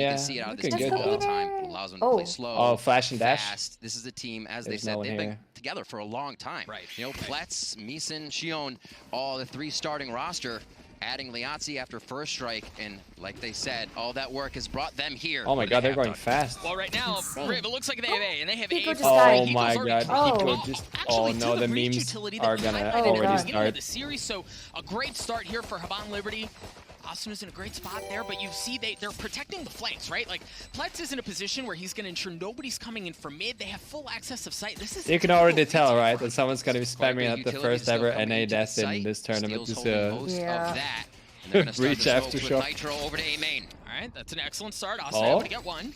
You can see it out of this looking team good, all the though. time. It allows them to play slow. Oh, flash and dash. Fast. This is a team, as There's they said, no one they've been here. together for a long time. Right. You know, Pletz, Meeson, Shion, all the 3 starting roster. Adding Liazzi after first strike, and like they said, all that work has brought them here. Oh my god, they're going fast. Well, right now, Riv, it looks like they have A, and they have Pico A. just died. Oh my god, Oh. Pico just. Actually, Oh no, to the breach memes utility are that gonna highlighted at the already beginning of start. the series, so a great start here for Havan Liberty. Austin is in a great spot there, but you see they're protecting the flanks, right? Like, Pletz is in a position where he's going to ensure nobody's coming in from mid. They have full access of sight. This is You can already tell, right, that someone's gonna be Quite a spamming bit at the utility first still ever coming NA into the death in site. this tournament. Steel's This holding most Yeah. of that. And they're gonna start Breach the smokes with aftershock. Nitro over to A main. All right, that's an excellent start. Austin able to get one.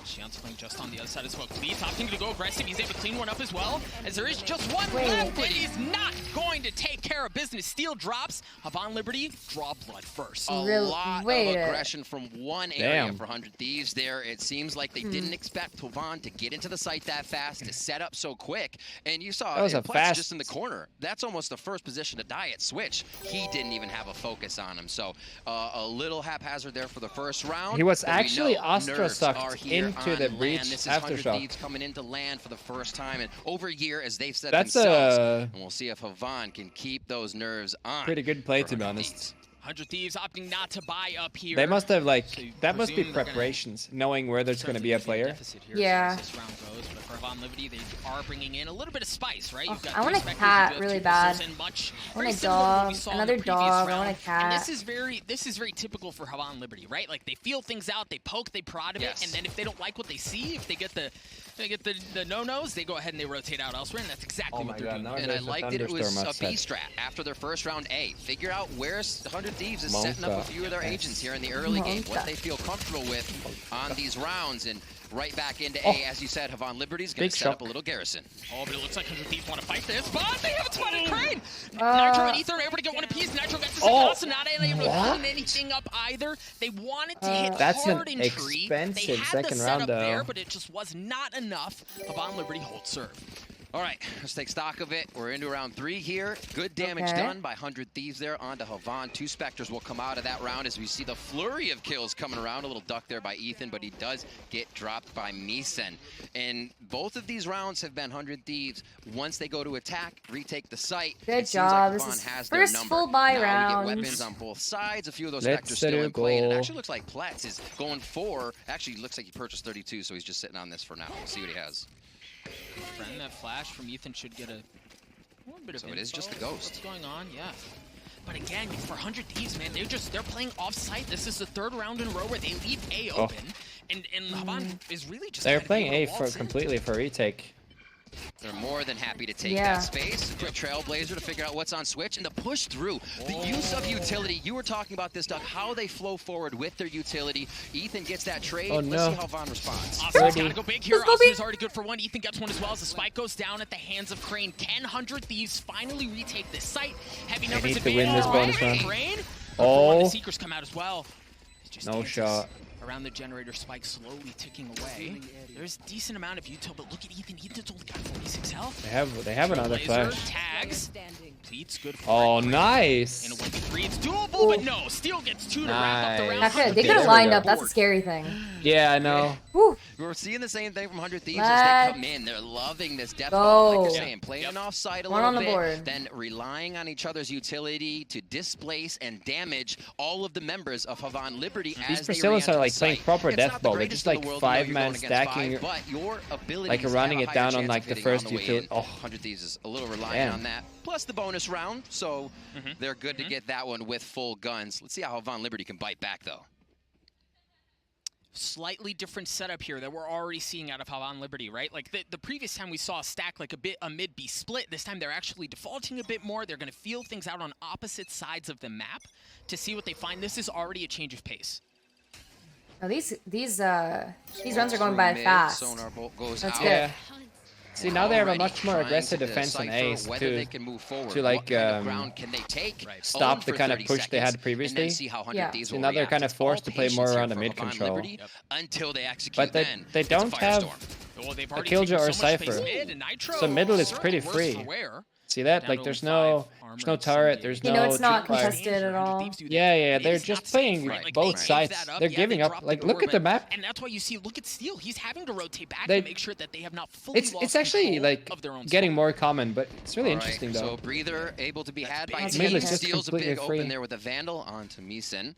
Shion's playing just on the other side as well. He's opting to go aggressive. He's able to clean one up as well, as there is just one left, but he's not going to take care of business. Steel drops. Havan Liberty draw blood first. A lot of aggression from one area for 100 Thieves there. It seems like they didn't expect Havan to get into the site that fast, to set up so quick. And you saw that was a Pletz fast just in the corner. That's almost the first position to die at switch. He didn't even have a focus on him. So a little haphazard there for the first round. He was but we actually know Astra nerves sucked are here into on the land. breach This is 100 aftershock. Thieves coming into land for the first time in over a year, as they've said That's themselves. a And we'll see if Havan can keep those nerves on. pretty good play, for to be 100 honest. Thieves. 100 Thieves opting not to buy up here. They must have, like, So you that must be presume they're gonna preparations, knowing where there's going to be a player. Yeah. As this round goes, but for Havan Liberty, they are bringing in a little bit of spice, right? You've got I want three a Spectres, cat you have really two bad. pistols, and much I want very a similar to what we dog, saw in another the previous dog, I round. want a cat. And this is very typical for Havan Liberty, right? Like, they feel things out, they poke, they prod of it, and then if they don't like what they see, if they get the no-nos, they go ahead and they rotate out elsewhere, and that's exactly what they're doing. And I liked that it was a B strat after their first round A. Figure out where 100 Thieves is setting up a few of their agents here in the early game, what they feel comfortable with on these rounds, and right back into A, as you said, Havan Liberty's going to set up a little garrison. Oh, but it looks like 100 Thieves want to fight this, but they haven't spotted Crane! Nitro and Ether are able to get one apiece. Nitro gets the second, also not able to clean anything up either. They wanted to hit That's hard an in tree. They expensive had second the round, setup though. there, but it just was not enough. Havan Liberty holds serve. All right, let's take stock of it. We're into round 3 here. Good damage done by 100 Thieves there onto Havan. 2 Spectres will come out of that round as we see the flurry of kills coming around. A little duck there by Ethan, but he does get dropped by Meeson. And both of these rounds have been 100 Thieves. Once they go to attack, retake the site, Good job. Like this is has first their full buy now round. We get weapons on both sides. A few of those Let's Spectres still in play. And it go. actually looks like Pletz is going for, actually looks like he purchased 32, so he's just sitting on this for now. We'll see what he has. Friend, that flash from Ethan should get a little bit of So it is info. just the ghost. What's going on? Yeah. But again, for 100 Thieves, man, they're playing off-site. This is the 3rd round in a row where they leave A open, and Havan is really just. They're kind of playing able A to for waltz in. completely for retake. They're more than happy to take that space. Quick trailblazer to figure out what's on switch and the push through. The use of utility. You were talking about this, Doug, how they flow forward with their utility. Ethan gets that trade. Oh, Let's no. see how Vaughn responds. Austin's got to go big here. Austin is already good for one. Ethan gets one as well as the spike goes down at the hands of Crane. Can 100 Thieves finally retake this site? Heavy numbers need to win this bonus round. Crane. Oh. The Seekers come out as well. It's just No Kansas shot. around the generator, spike slowly ticking away. There's a decent amount of util, but look at Ethan. Ethan's only got 46 health. They have another Trailblazer flash. tags. Pleats good for Oh, Crane. nice. In a 1v3, it's doable, but no. Steel gets 2 to wrap up the round. Nice. They could There have we lined go. up. That's a scary thing. Yeah, I know. Whew. We're seeing the same thing from 100 Thieves as they come in. They're loving this death Go. ball, like you're saying, playing off site a One little on the bit, board. then relying on each other's utility to displace and damage all of the members of Havan Liberty These as they Priscillas re-enter are like the playing site. proper It's death not the ball. They're greatest just in like the world. We know you're 5-man going against stacking, 5, but your abilities like running have it a down higher on chance like of the hitting first on the way utility. in. Oh, 100 Thieves is a little reliant Damn. on that. Plus the bonus round, so they're good to get that one with full guns. Let's see how Havan Liberty can bite back, though. Slightly different setup here that we're already seeing out of Havan Liberty, right? Like the previous time we saw a stack like a mid-B split. This time they're actually defaulting a bit more. They're going to feel things out on opposite sides of the map to see what they find. This is already a change of pace. Oh, these runs are going by fast. Sonar bolt goes That's out. good. yeah. See, now they have a Already much more trying aggressive to defense than decipher Ace whether they can move forward. to like What kind of ground can they take? stop Own the for kind of 30 push they had seconds, previously. And then see how 100 Yeah. Thieves So will now they're react. kind of It's all forced to play more patience around here the for mid Havan control. Liberty until they execute. But then they it's a don't have firestorm. Well, they've a already Killjoy taken or so much space Cypher. mid, and Nitro So middle is certainly pretty worse free. for wear. See that? Down Like to there's 5 no armor no and turret. 78. There's You no. know, it's not tripwire. contested at all. Yeah, It they're is just not safe, playing right? Like, both they gave sides. that up. They're Yeah, giving they up. dropped Like the look door, at the but- map. And that's why you see, look at Steel. He's having to rotate back They- to make sure that they have not fully lost It's actually control like of their own getting spawn. more common, but it's really All right, interesting so though. breather able to be had by big. Tenz. Midlet's just Steals a completely big free. open there with a Vandal onto Meeson.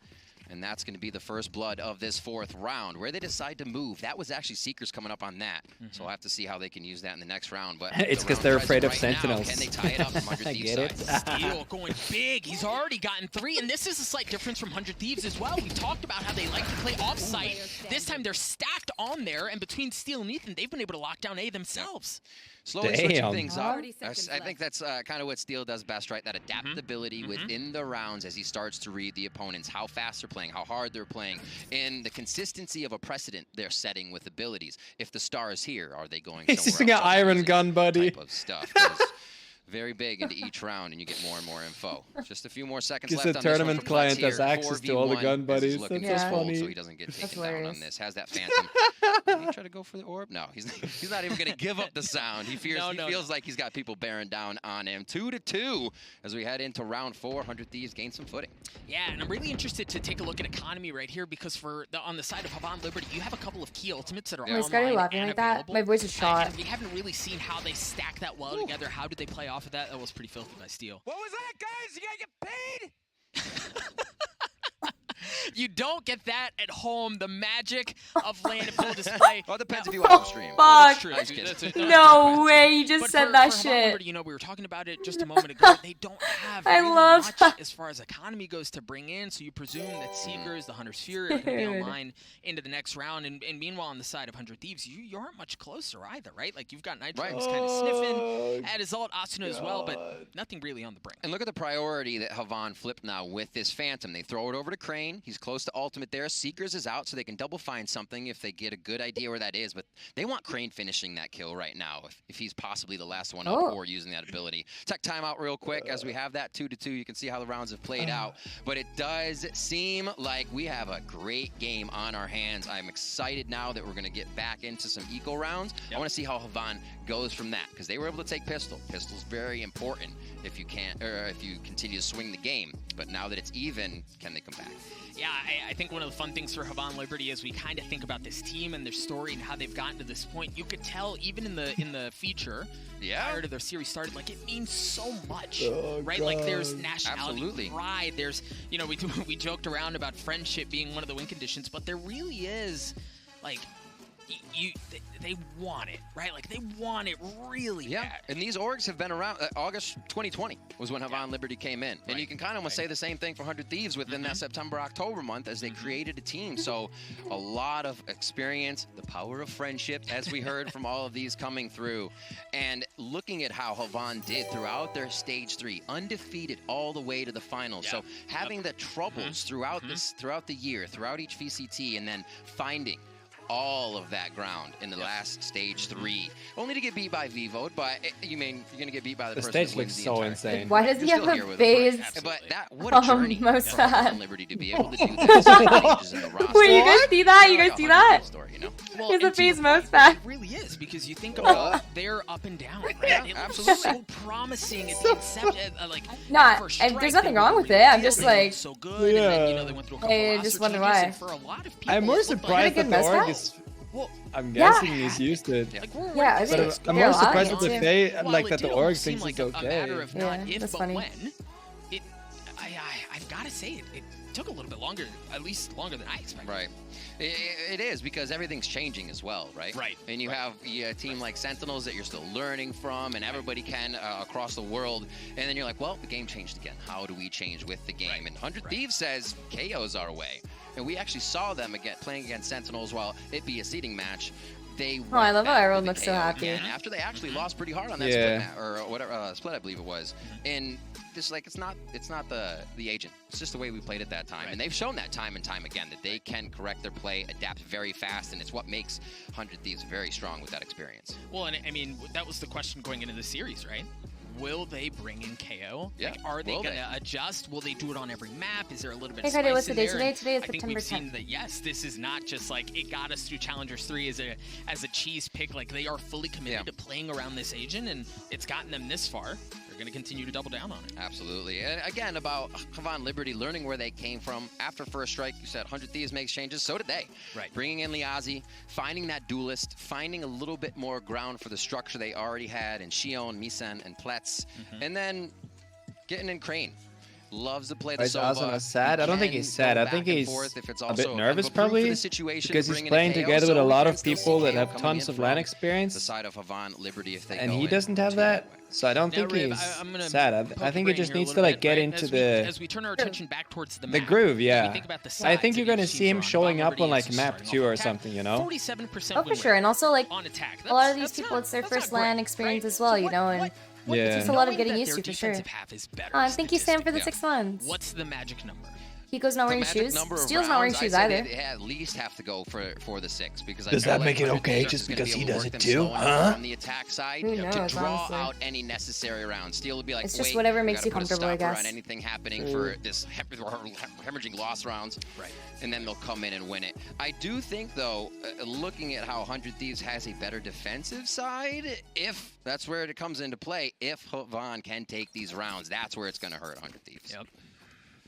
And that's going to be the first blood of this 4th round. Where they decide to move, that was actually Seekers coming up on that. So we'll have to see how they can use that in the next round. But It's the 'cause round they're present afraid of right Sentinels. Now, can they tie it up from 100 I Thieves get it. side? Steel going big. He's already gotten 3, and this is a slight difference from 100 Thieves as well. We talked about how they like to play off-site. This time they're stacked on there, and between Steel and Ethan, they've been able to lock down A themselves. Slowly switching Damn. things up. 30 I think that's kind of what Steel does best, right? That adaptability within the rounds as he starts to read the opponents, how fast they're playing, how hard they're playing, and the consistency of a precedent they're setting with abilities. If the star is here, are they going He's somewhere using else? an iron Using gun, buddy. Type of stuff. Goes very big into each round, and you get more and more info. Just a few more seconds Guess left the on this one tournament from client Frontier. has access to all the 4v1 gun as buddies. he's looking That's to so hold, funny. so he doesn't get taken down on hilarious. this. Has that Phantom. Did he try to go for the orb? No, he's not even going to give up the sound. He fears. No, he feels like he's got people bearing down on him. 2-2 as we head into round 4. 100 Thieves gain some footing. Yeah, and I'm really interested to take a look at economy right here because on the side of Havan Liberty, you have a couple of key ultimates that are Yeah. Oh, Scotty online laughing and like that. available. My voice is shot. And we haven't really seen how they stack that well together. How did they play off of that? That was pretty filthy by Steel. What was that, guys? You gotta get paid? You don't get that at home. The magic of laying it full display. Well, it depends if you watch the stream. That's Fuck. true. Nice kid. That's No way, you just But said for that Havan shit. Liberty, you know, we were talking about it just a moment ago. They don't have I really love much that. as far as economy goes to bring in, so you presume that Seekers, the Hunter's Fury, are going to be Dude. online into the next round. And meanwhile, on the side of 100 Thieves, you aren't much closer either, right? Like, you've got Nitro Right. who's kind of sniffing at his ult, Asuna as well, but nothing really on the brink. And look at the priority that Havan flipped now with this Phantom. They throw it over to Crane. He's close to ultimate there. Seekers is out, so they can double find something if they get a good idea where that is. But they want Crane finishing that kill right now if he's possibly the last one up Oh. or using that ability. Tech timeout real quick as we have that 2-2. You can see how the rounds have played out. But it does seem like we have a great game on our hands. I'm excited now that we're going to get back into some eco rounds. I want to see how Havan goes from that because they were able to take pistol. Pistol's very important if you can't or if you continue to swing the game. But now that it's even, can they come back? Yeah, I think one of the fun things for Havan Liberty as we kind of think about this team and their story and how they've gotten to this point, you could tell even in the feature prior to their series started, like it means so much, right? Like there's nationality, Absolutely. pride. There's, you know, we joked around about friendship being one of the win conditions, but there really is, like, they want it, right? Like they want it really bad. And these orgs have been around. August 2020 was when Havan Liberty came in. And you can kind of almost say the same thing for 100 Thieves within that September-October month as they created a team. So a lot of experience, the power of friendship, as we heard from all of these coming through. And looking at how Havan did throughout their stage 3, undefeated all the way to the finals. So having the troubles throughout throughout the year, throughout each VCT, and then finding all of that ground in the last stage 3, only to get beat by Vivo. But you mean you're gonna get beat by the The person stage that wins looks the so entire insane. Why does he You're have still here a with phase? us, but that what a journey most for sad. Havan Liberty to be able to do this. Changes in the roster. Wait, you guys see that? You guys see that? Story, you know? Well, He's a and to your phase most point, bad. It really is because you think about their up and down, right? Yeah, It looks absolutely. so promising at the inception, like No, at first and strike, there's they nothing were wrong the with real it. I'm deal, just they like- looked so good, and then, you know, they went through a couple I roster just wonder changes, why. and for a lot of people, I'm more it looked like- surprised You're that gonna the get org messed is. Well, I'm Yeah. guessing he's used it. like we're Yeah, I we're think just I'm they're more allowing surprised it that too. they While like it that did the almost org seem thinks like it's a matter okay. of not Yeah, if that's but funny. when. I've got to say it took a little bit longer, at least longer than I expected. Right. It is because everything's changing as well, right? Right. And you have a team like Sentinels that you're still learning from, and everybody can across the world. And then you're like, well, the game changed again. How do we change with the game? And 100 Thieves says KO's our way. And we actually saw them again playing against Sentinels while it be a seeding match. They Oh, I love how went back everyone with looks the so KO happy. again after they actually lost pretty hard on that Yeah. split or whatever split I believe it was. And just like it's not the agent. It's just the way we played at that time. And they've shown that time and time again that they can correct their play, adapt very fast, and it's what makes 100 Thieves very strong with that experience. Well, and I mean, that was the question going into the series, right? Will they bring in KO? Yeah, Like, are they will going they? to adjust? Will they do it on every map? Is there a little bit Hey, of Kyedae, spice what's the in date there? today? And Today is I think September we've seen 10th. that, yes, this is not just like it got us through Challengers 3 as a cheese pick. Like, they are fully committed to playing around this agent, and it's gotten them this far. They're going to continue to double down on it. Absolutely. And again, about Havan Liberty learning where they came from. After first strike, you said 100 Thieves makes changes. So did they. Right. Bringing in Liazi, finding that duelist, finding a little bit more ground for the structure they already had in Shion, Misen, and Pletz. And then getting in Crane. Loves to play the Is Sova. Ozuna sad? I don't think he's sad. I think he's a bit nervous probably because he's playing together with a lot of people that have tons of LAN the experience, side of Havan Liberty if they and go he doesn't have that. So I don't think Riv, he's I'm gonna sad. I think he just needs to like get into the as we turn our attention back towards the map, groove. Yeah, we think about the I think sides you're of gonna each see team's him run. showing Havan up Liberty on like is map starting 2 off or attack. something, you know. 47% Oh, for sure. And also, like, on attack. a lot of these That's people, it's their not first great, LAN experience right? as well, So you know, and Yeah. it's just a lot of knowing getting that used their to, for sure. defensive half is better I think he's staying for the statistically. 6 months. What's the magic number? Hiko's not The wearing magic shoes. number of Steel's not wearing rounds, shoes I'd say either. They at least have to go for the 6 because I Does feel that like make it 100 okay Thieves just is gonna because be he able to does work it them too, slow enough huh? on the attack side Who to knows, draw honestly. out any necessary rounds. Steel would be like, It's just wait, whatever we makes gotta you put a comfortable, I stopper guess. on anything happening for this hemorrhaging loss rounds. Right. And then they'll come in and win it. I do think, though, looking at how 100 Thieves has a better defensive side, if that's where it comes into play, if Havan can take these rounds, that's where it's going to hurt 100 Thieves. Yep.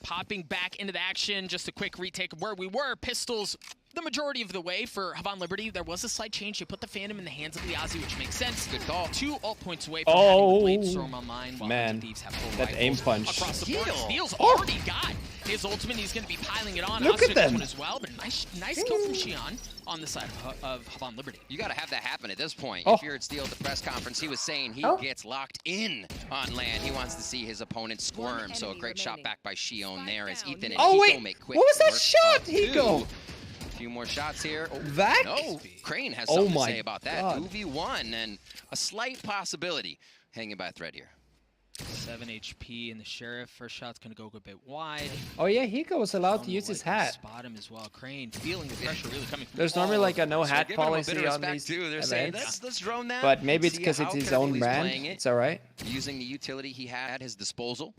Popping back into the action, just a quick retake of where we were. Pistols the majority of the way for Havan Liberty. There was a slight change. They put the Phantom in the hands of Liazi, which makes sense. Good call. 2 ult points away from having the Blade Storm online while man. Thieves have full That rifles aim punch. across the board. Steal. Steel's already got his ultimate. He's going to be piling it on. Look at Oscar them. one as well, but nice kill from Shion on the side of Havan Liberty. You got to have that happen at this point. Oh. If you're at Steel at the press conference, he was saying he gets locked in on land. He wants to see his opponent squirm. So a great shot back by Shion there as Ethan and Oh, Hiko wait. make quick What was that work shot, of Hiko? 2. A few more shots here. Oh, That? no, Crane has Oh something to my say about that. God. 2v1 and a slight possibility hanging by a thread here. 7 HP and the Sheriff. First shot's going to go a bit wide. Oh yeah, Hiko was allowed Don't to use his like to hat. Spot him as well. Crane feeling the pressure really coming from There's all normally like a over. no So hat giving him a bit policy of on respect these too. They're saying, events. let's drone that. But maybe it's see because how it's his careful own he's brand. playing it, It's alright. using the utility he had at his disposal.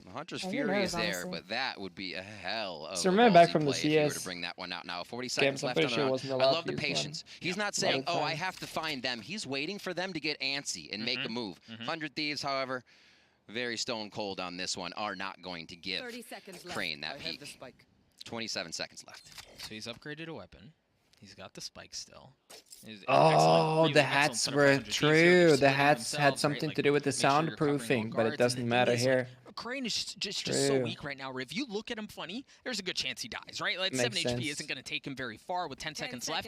The Hunter's Who Fury is knows, there, honestly. but that would be a hell of So a remember back ballsy from the play if you were to CS bring that one out now. 40 seconds I'm left pretty on the sure round. wasn't I allowed love to the use one. patience. He's not lot saying, of oh, I time. have to find them. He's waiting for them to get antsy and make a move. 100 Thieves, however, very stone cold on this one, are not going to give 30 seconds left. Crane that I have the peak. spike. 27 seconds left. So he's upgraded a weapon. He's got the spike still. Oh, the hats were true. The hats had something to do with the soundproofing, but it doesn't matter here. Crane is just so True. weak right now. If you look at him funny, there's a good chance he dies, right? Like Makes 7 HP sense. isn't going to take him very far with 10 seconds left.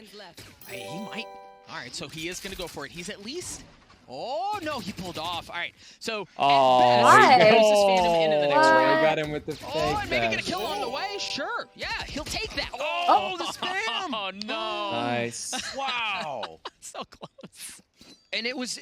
Hey, he might. All right, so he is going to go for it. He's at least... Oh, no, he pulled off. All right, so... Oh, Why? Moves his Phantom into the next What? round. I got him with the fake Oh, and maybe get a dash. kill on the way? Sure. Yeah, he'll take that. Oh, the spam! Oh, no. Nice. Wow. So close. And it was,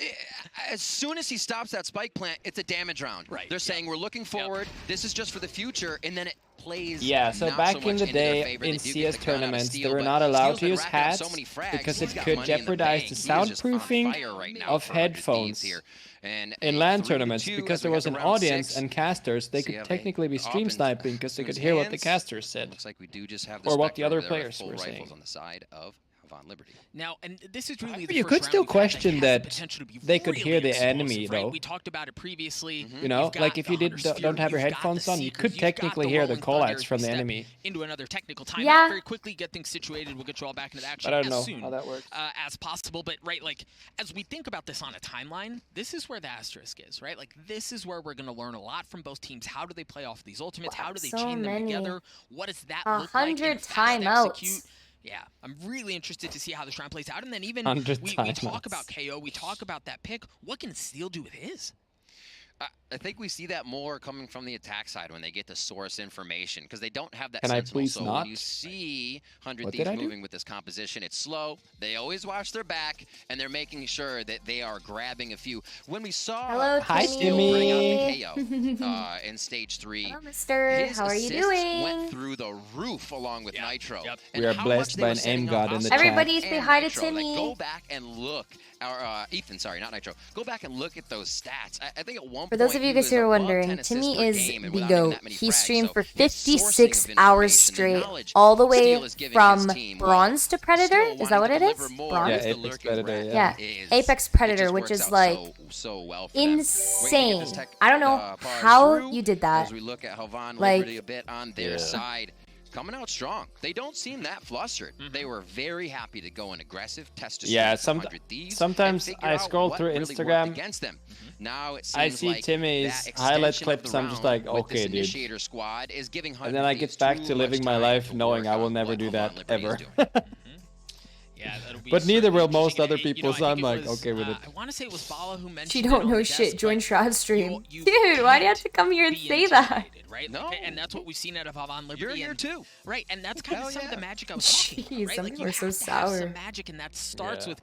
as soon as he stops that spike plant, it's a damage round. Right, They're yep. saying we're looking forward, this is just for the future, and then it plays Yeah, so not back so in much the into their day favor. in They do get CS the count out of tournaments, Steel, they were but not allowed Steel's to been use racking up hats so many frags. because He's it got could money in the jeopardize bank. the He is just on soundproofing fire right now of for 100 Thieves headphones here. And in a LAN 3-2 tournaments as because we there was got an to round audience 6. and casters. They See could how they technically be stream open sniping because they his could hear what the hands. casters said. Looks like we do just have the Or what the Spectre other over there with players full were rifles saying. on the side of Havan Liberty. Now, and this is really the You first could round still we've had question has that the potential to be they could really hear the explosive, enemy, right? though. We talked about it previously. You know, You've got like if you the Hunter's don't have your Fury, you've got headphones the on, you Seekers, could you've got technically hear the Rolling callouts Thunder. from If the we step enemy. into another technical timeout Yeah. very quickly, get things situated. We'll get you all back into the action But I don't as know soon how that works. as possible. But right, like as we think about this on a timeline, this is where the asterisk is, right? Like this is where we're going to learn a lot from both teams. How do they play off these ultimates? Wow, How do they so chain them many. together? What does that look like? 100 in fast timeouts. execute? Yeah, I'm really interested to see how this round plays out. And then even 100 we timeouts. talk about KO, we talk about that pick. What can Steel do with his? I think we see that more coming from the attack side when they get to source information because they don't have that Can I sentinel. please So not? when you see 100 What did Thieves I do? moving with this composition, it's slow. They always watch their back, and they're making sure that they are grabbing a few. When we saw Hello, Hi, Steel Timmy. bring out the KO in stage 3, Hello, mister. his How are you assists doing? went through the roof along with Nitro. Yep. And We are how blessed much they by were an setting aim up god in the Oscar chat. Everybody say and hi to Nitro. Like, Timmy. go back and look or Ethan, sorry, not Nitro. Go back and look at those stats. I think at one point. For those of you guys who are wondering, Timmy is the GOAT. He streamed for 56 hours straight, all the way from Bronze to Predator. Is that what it is? Bronze? Yeah, Apex Predator, Yeah, Apex Predator, which is like insane. I don't know how you did that. As we look at Havan Like, Liberty a bit on their side, coming out strong. They don't seem that flustered. They were very happy to go in aggressive, test sometimes I scroll through Instagram. Against them. Now it seems I see like Timmy's highlight clips. I'm just like, okay, dude. Squad is giving And then I get back to living my life knowing I will never do that ever. Yeah, that'll be But neither will certainly most other interesting. people, so I'm like, okay with it. I want to say it was Bala who mentioned She it don't on know the shit. desk, Join but Shroud stream. you Dude, why do you have can't to come here and be say that? intimidated, right? No. And that's what we've seen out of Havan Liberty. You're here and- too. Right, and that's kind Hell of some of the yeah. magic I was talking about, Jeez, right? some Like, people you are so have to have sour. some magic, and that starts Yeah. with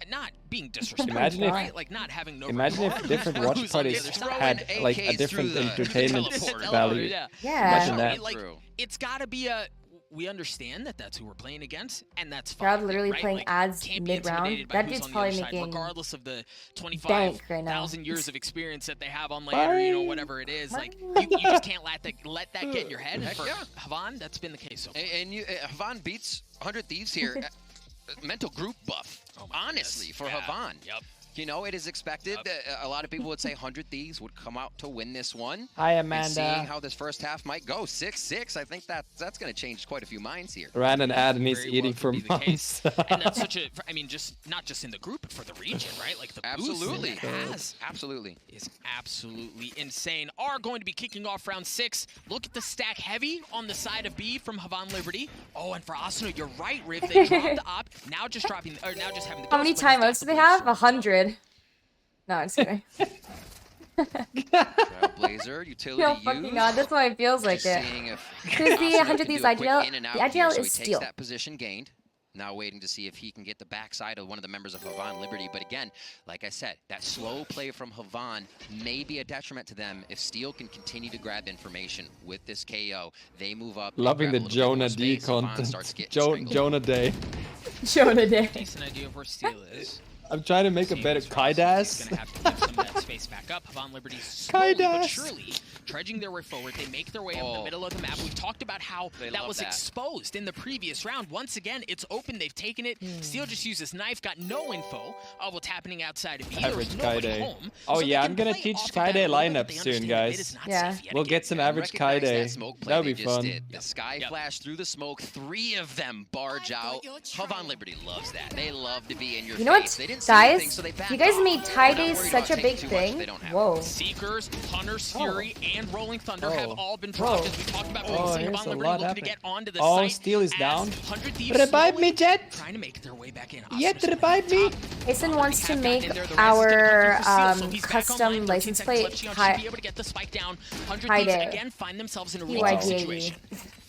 not being disrespectful, Imagine if- right? Like not having no Imagine if regard different for watch who's on the parties other side. had like a AKs different through the entertainment teleporter. value. Yeah. Yeah. Imagine that. Like, True. it's got to be a. We understand that that's who we're playing against, and that's fine. Shroud literally right? playing Like, ads can't be mid-round. intimidated by That who's dude's on the probably other side, making regardless of the bank right now. 25,000 years of experience that they have on land, or whatever it is. Like you just can't let that get in your head. And for Havan, that's been the case so far. And you, Havan beats 100 Thieves here. Mental group buff, honestly, for Havan. Yep. You know, it is expected that a lot of people would say 100 Thieves would come out to win this one. Hi, And Amanda. seeing how this first half might go, 6-6, I think that's going to change quite a few minds here. Ran an ad and he's Very eating well for could be the case. months. And that's such a, I mean, just not just in the group, but for the region, right? Like the Absolutely. boost that it has Absolutely. is absolutely insane. Are going to be kicking off round 6. Look at the stack heavy on the side of B from Havan Liberty. Oh, and for Asuna, you're right, Riv. They dropped the op, now just having the How many ghost, but he's got timeouts the do they blue have? shirt. 100. No, I'm just kidding. Trailblazer, utility Oh fucking used. god, that's why it feels like Just it. seeing if Because the Asuna 100 can Thieves do a quick IGL, in and the out here, IGL so is he takes steal. that position gained. Now waiting to see if he can get the backside of one of the members of Havan Liberty. But again, like I said, that slow play from Havan may be a detriment to them if Steel can continue to grab information with this KO. They move up. they Loving grab the a little bit more Jonah D space, Havan content. starts getting strangled. Jonah Day. Jonah Day. Decent idea of where Steel is. I'm trying to make a Seeing better as Ross is Kyedae. gonna have to give some of that space back up. Havan Liberty slowly but Kyedae. surely trudging their way forward. They make their way up the middle of the map. We've talked about how They that love was that. exposed in the previous round. Once again, it's open. They've taken it. Steel just used his knife. Got no info of what's happening outside of B. There was Average nobody Kyedae. home. Oh So they yeah, can I'm gonna play teach off of that Kyedae a little bit. lineup They soon, understand that it guys. is not Yeah. safe yet We'll again. get some average Recognize that Kyedae. smoke play That'll they be just fun. did. The sky flash through the smoke. 3 of them barge out. Havan Liberty loves that. They love to be in your You know face. what, They didn't see anything, guys? so they backed You guys off. made They're tie not days worried such about a big taking too much if thing. they don't have Whoa. it. Seekers, Hunter's Fury, and Rolling Thunder Oh. have all been dropped. Whoa. As we talked about Oh, previously, here's Havan a Liberty lot looking to happening. get onto the Oh, site. Steel is as down. 100 Thieves Revive slowly me, Jet. trying to make their way back in. Yet Asuna's revive me. Jason wants to have make gotten in there. The rest is gonna our come through Steel, so he's back custom online. 13 license seconds plate left. Xion should high. be able to get the spike down. 100 High Thieves day. again find themselves in a PYD. real situation.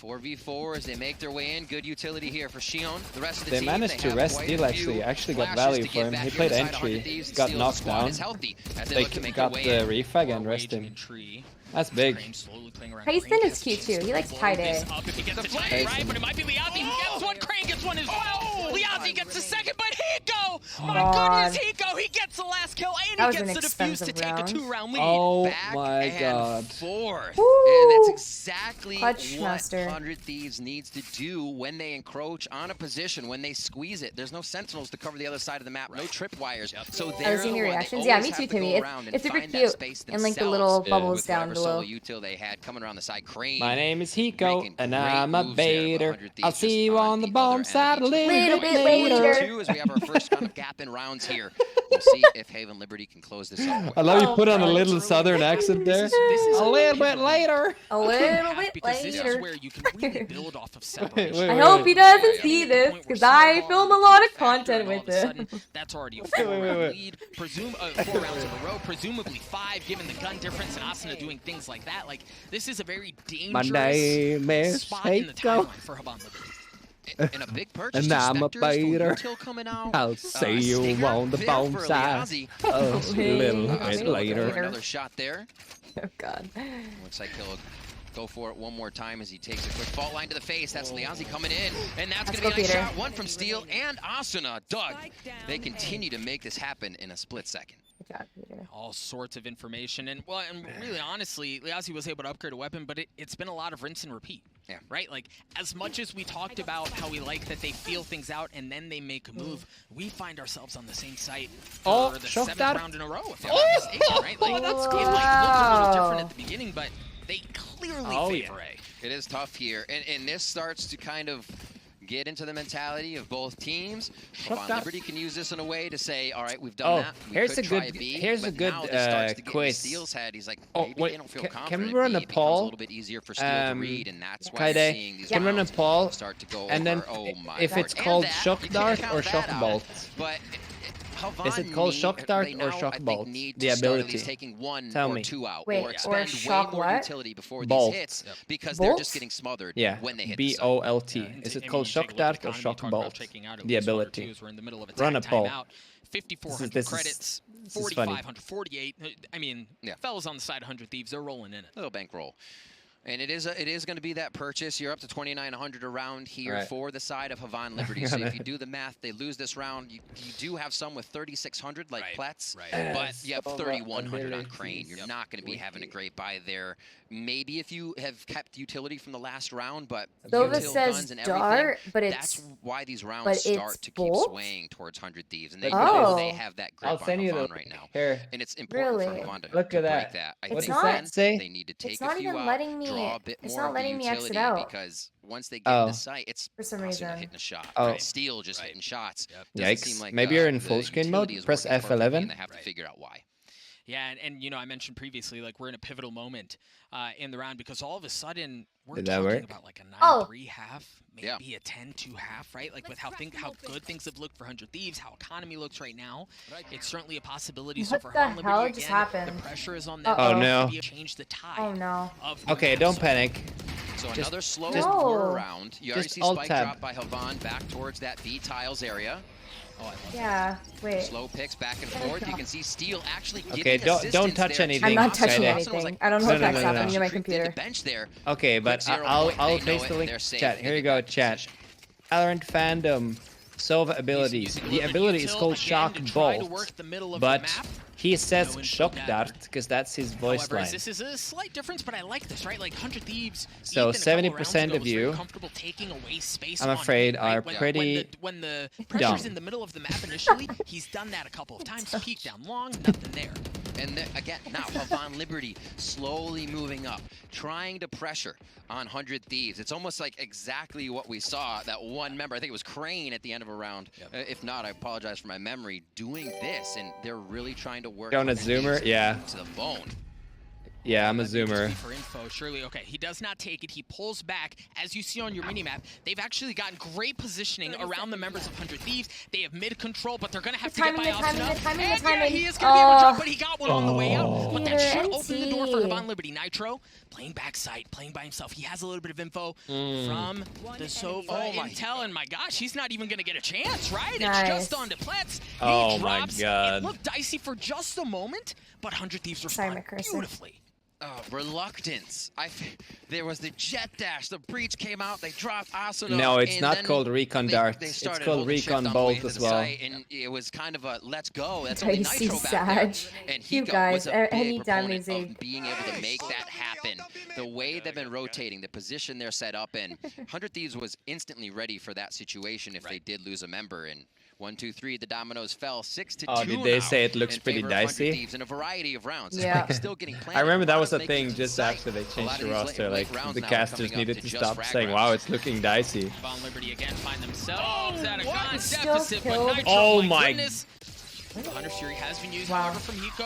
4v4 as they make their way in. Good utility here for Shion. The rest of the They team, managed to have rest quite Steel, a actually. few Actually got flashes value to for get him. back He here played inside entry, 100 Thieves. got Steel's knocked squad down. is healthy as they They look to make got their way the in. refag and Or rest waging him. in tree. That's big. Crane slowly playing around. Tyson Crane is gets a cute chance too. He to likes blow tie this dye. up if he gets the Tyson. chance, right? But it might be Liazi who gets one. Crane gets one as well. Liazi gets the second, but Hiko! My God. goodness, Hiko! He gets the last kill, and That was he an gets the defuse to expensive take a round. 2-round lead. Oh Back my and god. forth. Woo! And that's exactly Clutch what master. 100 Thieves needs to do when they encroach on a position, when they squeeze it. There's no sentinels to cover the other side of the map, no tripwires. So I they're was seeing the your one. They reactions. Yeah, always me have too, to go Timmy. around and It's super find that cute. space And link the themselves little Yeah. bubbles with down whatever solo below. util they had coming around the side. Crane. My name is Hiko, making and great I'm a moves there, but baiter. 100 Thieves I'll see just you on the other bomb end side a of each little Little bit bit later. later. Two, as we have our first kind of gap in rounds here. We'll see if Haven Liberty can close this up. I love you Oh, put on a God. little southern accent there. This is A little bit later. A little bit because this is later. where you can really build off of separation. wait, I wait, hope wait. he doesn't Yeah, see To the this, point where because Snowball I film a lot of factor content and all with of a it. sudden, that's already a 4-round wait. lead. 4 rounds in a row, presumably 5, given the gun difference and Asuna doing things like that. Like, this is a very My dangerous name is spot in the Hiko. timeline for Havan Liberty. And a big purchase. And two I'm a Spectres, full baiter. util coming out. I'll see you Stinger on the there bomb for side. Liazi. A little Little bit bit later. later. Another shot there. Oh god. Looks like he'll go for it one more time as he takes a quick fault line to the face. That's Lianzi coming in, and that's Let's going to be a go, nice Peter. shot. One from Steel and Asuna. Doug, they continue to make this happen in a split second. Good job, Peter. All sorts of information, and well, and really honestly, Liazzi was able to upgrade a weapon, but it's been a lot of rinse and repeat. Yeah. Right? Like, as much as we talked about how we like that they feel things out and then they make a move, we find ourselves on the same site for the shock 7th dart. round in a row. If I'm not mistaken, right? Like, that's it good. might look a little different at the beginning, but they clearly favor A. It is tough here, and this starts to kind of get into the mentality of both teams. Havon Liberty can use this in a way to say, all right, we've done that. We here's could a try good B, here's a but good now this starts to get in quiz. Steel's head. He's like, Oh, maybe wait, they don't feel can confident. we run a B becomes poll? a little bit easier for Steel to read, and that's why we're Kyedae, seeing these can we run a rounds poll? start to go And then over. Oh my if lord. it's And called that, shock you can't dart count or that shock out. bolt. But Is it called shock dart they or now, shock I think, bolt? need The to start at ability. least taking one Tell or me. two out, Wait, or or expend shock way more what? utility before Bolt. these hits, because they're Bolt? just getting smothered Yeah, when they hit the site. B-O-L-T. And Is I it mean, called you shock take a look at dart or economy, shock talk about bolt? checking out, it The was one or ability. twos. We're in the middle of Run a attack poll. timeout. 5,400 This is- credits, this is funny. 4,500, 48. I mean, Yeah. fellas on the side, 100 Thieves, they're rolling in it. Little bankroll. And it is going to be that purchase. You're up to 2,900 a round here Right. for the side of Havon Liberty. So if you do the math, they lose this round. You do have some with 3,600 like Pletz, but you have 3,100 on Crane. You're not going to be having a great buy there. Maybe if you have kept utility from the last round, but Sova util says guns and dart, everything, but that's it's why these rounds but start it's to keep bolt? swaying towards 100 Thieves. And they Look know at they this. have that grip I'll send on you Havon the right now. here. And it's important for Really? Havon to Look at break that. that. I It's think not- then say? they need to take It's not a few even out, letting me- draw a bit it's more not of letting the me exit utility, out. because once they get in the site, it's For some Asuna reason. hitting a shot. Oh. Right? Steel just hitting shots. Doesn't seem Yikes. like, Maybe you're in the full screen mode. utility is Press working perfectly, F11. and they have to figure out why. Yeah, and you know, I mentioned previously, like, we're in a pivotal moment in the round because all of a sudden we're Did that talking work? about like a 9-3 Oh. half, maybe a 10-2 half, right? Like with how good things have looked for 100 Thieves, how economy looks right now. It's certainly a possibility. So What for the Havon Liberty, hell again, just happened? the pressure is on them. Uh-oh. Oh, no. To change the tide. Oh no. Of the Okay, round. don't So panic. So Just- another slow just- quarter round. You already just see alt spike tab. drop by Havon back towards that B tiles area. Oh, I love Yeah. Wait. Slow picks back and forth. You can see Steel actually giving Okay, don't assistance touch there. anything. I'm not Kyedae. touching Kyedae. anything. I don't know No, what no, that's no, no, happening no. to my Creep did the computer. bench there. Okay, but Quick 0 I'll point. They paste know the it. link. They're safe. Chat. They Here you get go, that chat. position. Valorant fandom. Sova ability. using a The little bit ability is util called again Shock to try to Bolt, work the middle of but the map. he says No Shock info Dart gathered. because that's his voice However, line. this is a slight difference, but I like this, right? Like 100 Thieves. So Ethan, a couple 70% rounds ago, of was very you, comfortable taking away space I'm on afraid, him, right? are when, pretty when the pressure's dumb. in the middle of the map initially, he's done that a couple of times. Peek down long, nothing there. And then, again, now Havon Liberty slowly moving up, trying to pressure on 100 Thieves. It's almost like exactly what we saw, that one member, I think it was Crane at the end of a round. If not, I apologize for my memory, doing this, and they're really trying to work Jonas Zoomer, yeah. to the bone. Yeah, I'm a That'd be zoomer. just for info, surely. Okay, he does not take it. He pulls back. As you see on your minimap, they've actually gotten great positioning around the members of 100 Thieves. They have mid control, but they're going to have to get by Asuna. And yeah, he is going to be able to drop, but he got one on the way out. But that should open the door for Havon Liberty. Nitro playing backside, playing by himself. He has a little bit of info from the Sova intel, and my gosh, he's not even going to get a chance, right? Nice. It's just on to Pletz. Oh He my drops. God. It looked dicey for just a moment, but 100 Thieves Sorry, respond my cursor. beautifully. Reluctance. There was the jet dash. The breach came out. They dropped Asuna. No, it's and not then called Recon Dart. They It's started called holding shift Recon on the way Bolt into as the well. site, and it was kind of a let's go. That's only Crazy Nitro back there. Sag. And You Hiko guys, was a big anytime proponent there's a- of being able to make that happen. The way they've been rotating, the position they're set up in. 100 Thieves was instantly ready for that situation if they did lose a member. And 1, 2, 3, the dominoes fell 6-2. Oh, did they now say it looks in pretty favor of 100 dicey? Thieves in a variety of rounds. Yeah. Still getting planted. I remember that was a Making thing it to just the site. after they A lot changed of the these roster. late Like, rounds the now are casters coming up needed to to just stop frag saying, rounds. wow, it's looking dicey. Havon Liberty again find themselves at a gun Still deficit, but killed. Nitro, Oh my my- goodness. The Hunter Fury has been used, Wow. however, from Hiko.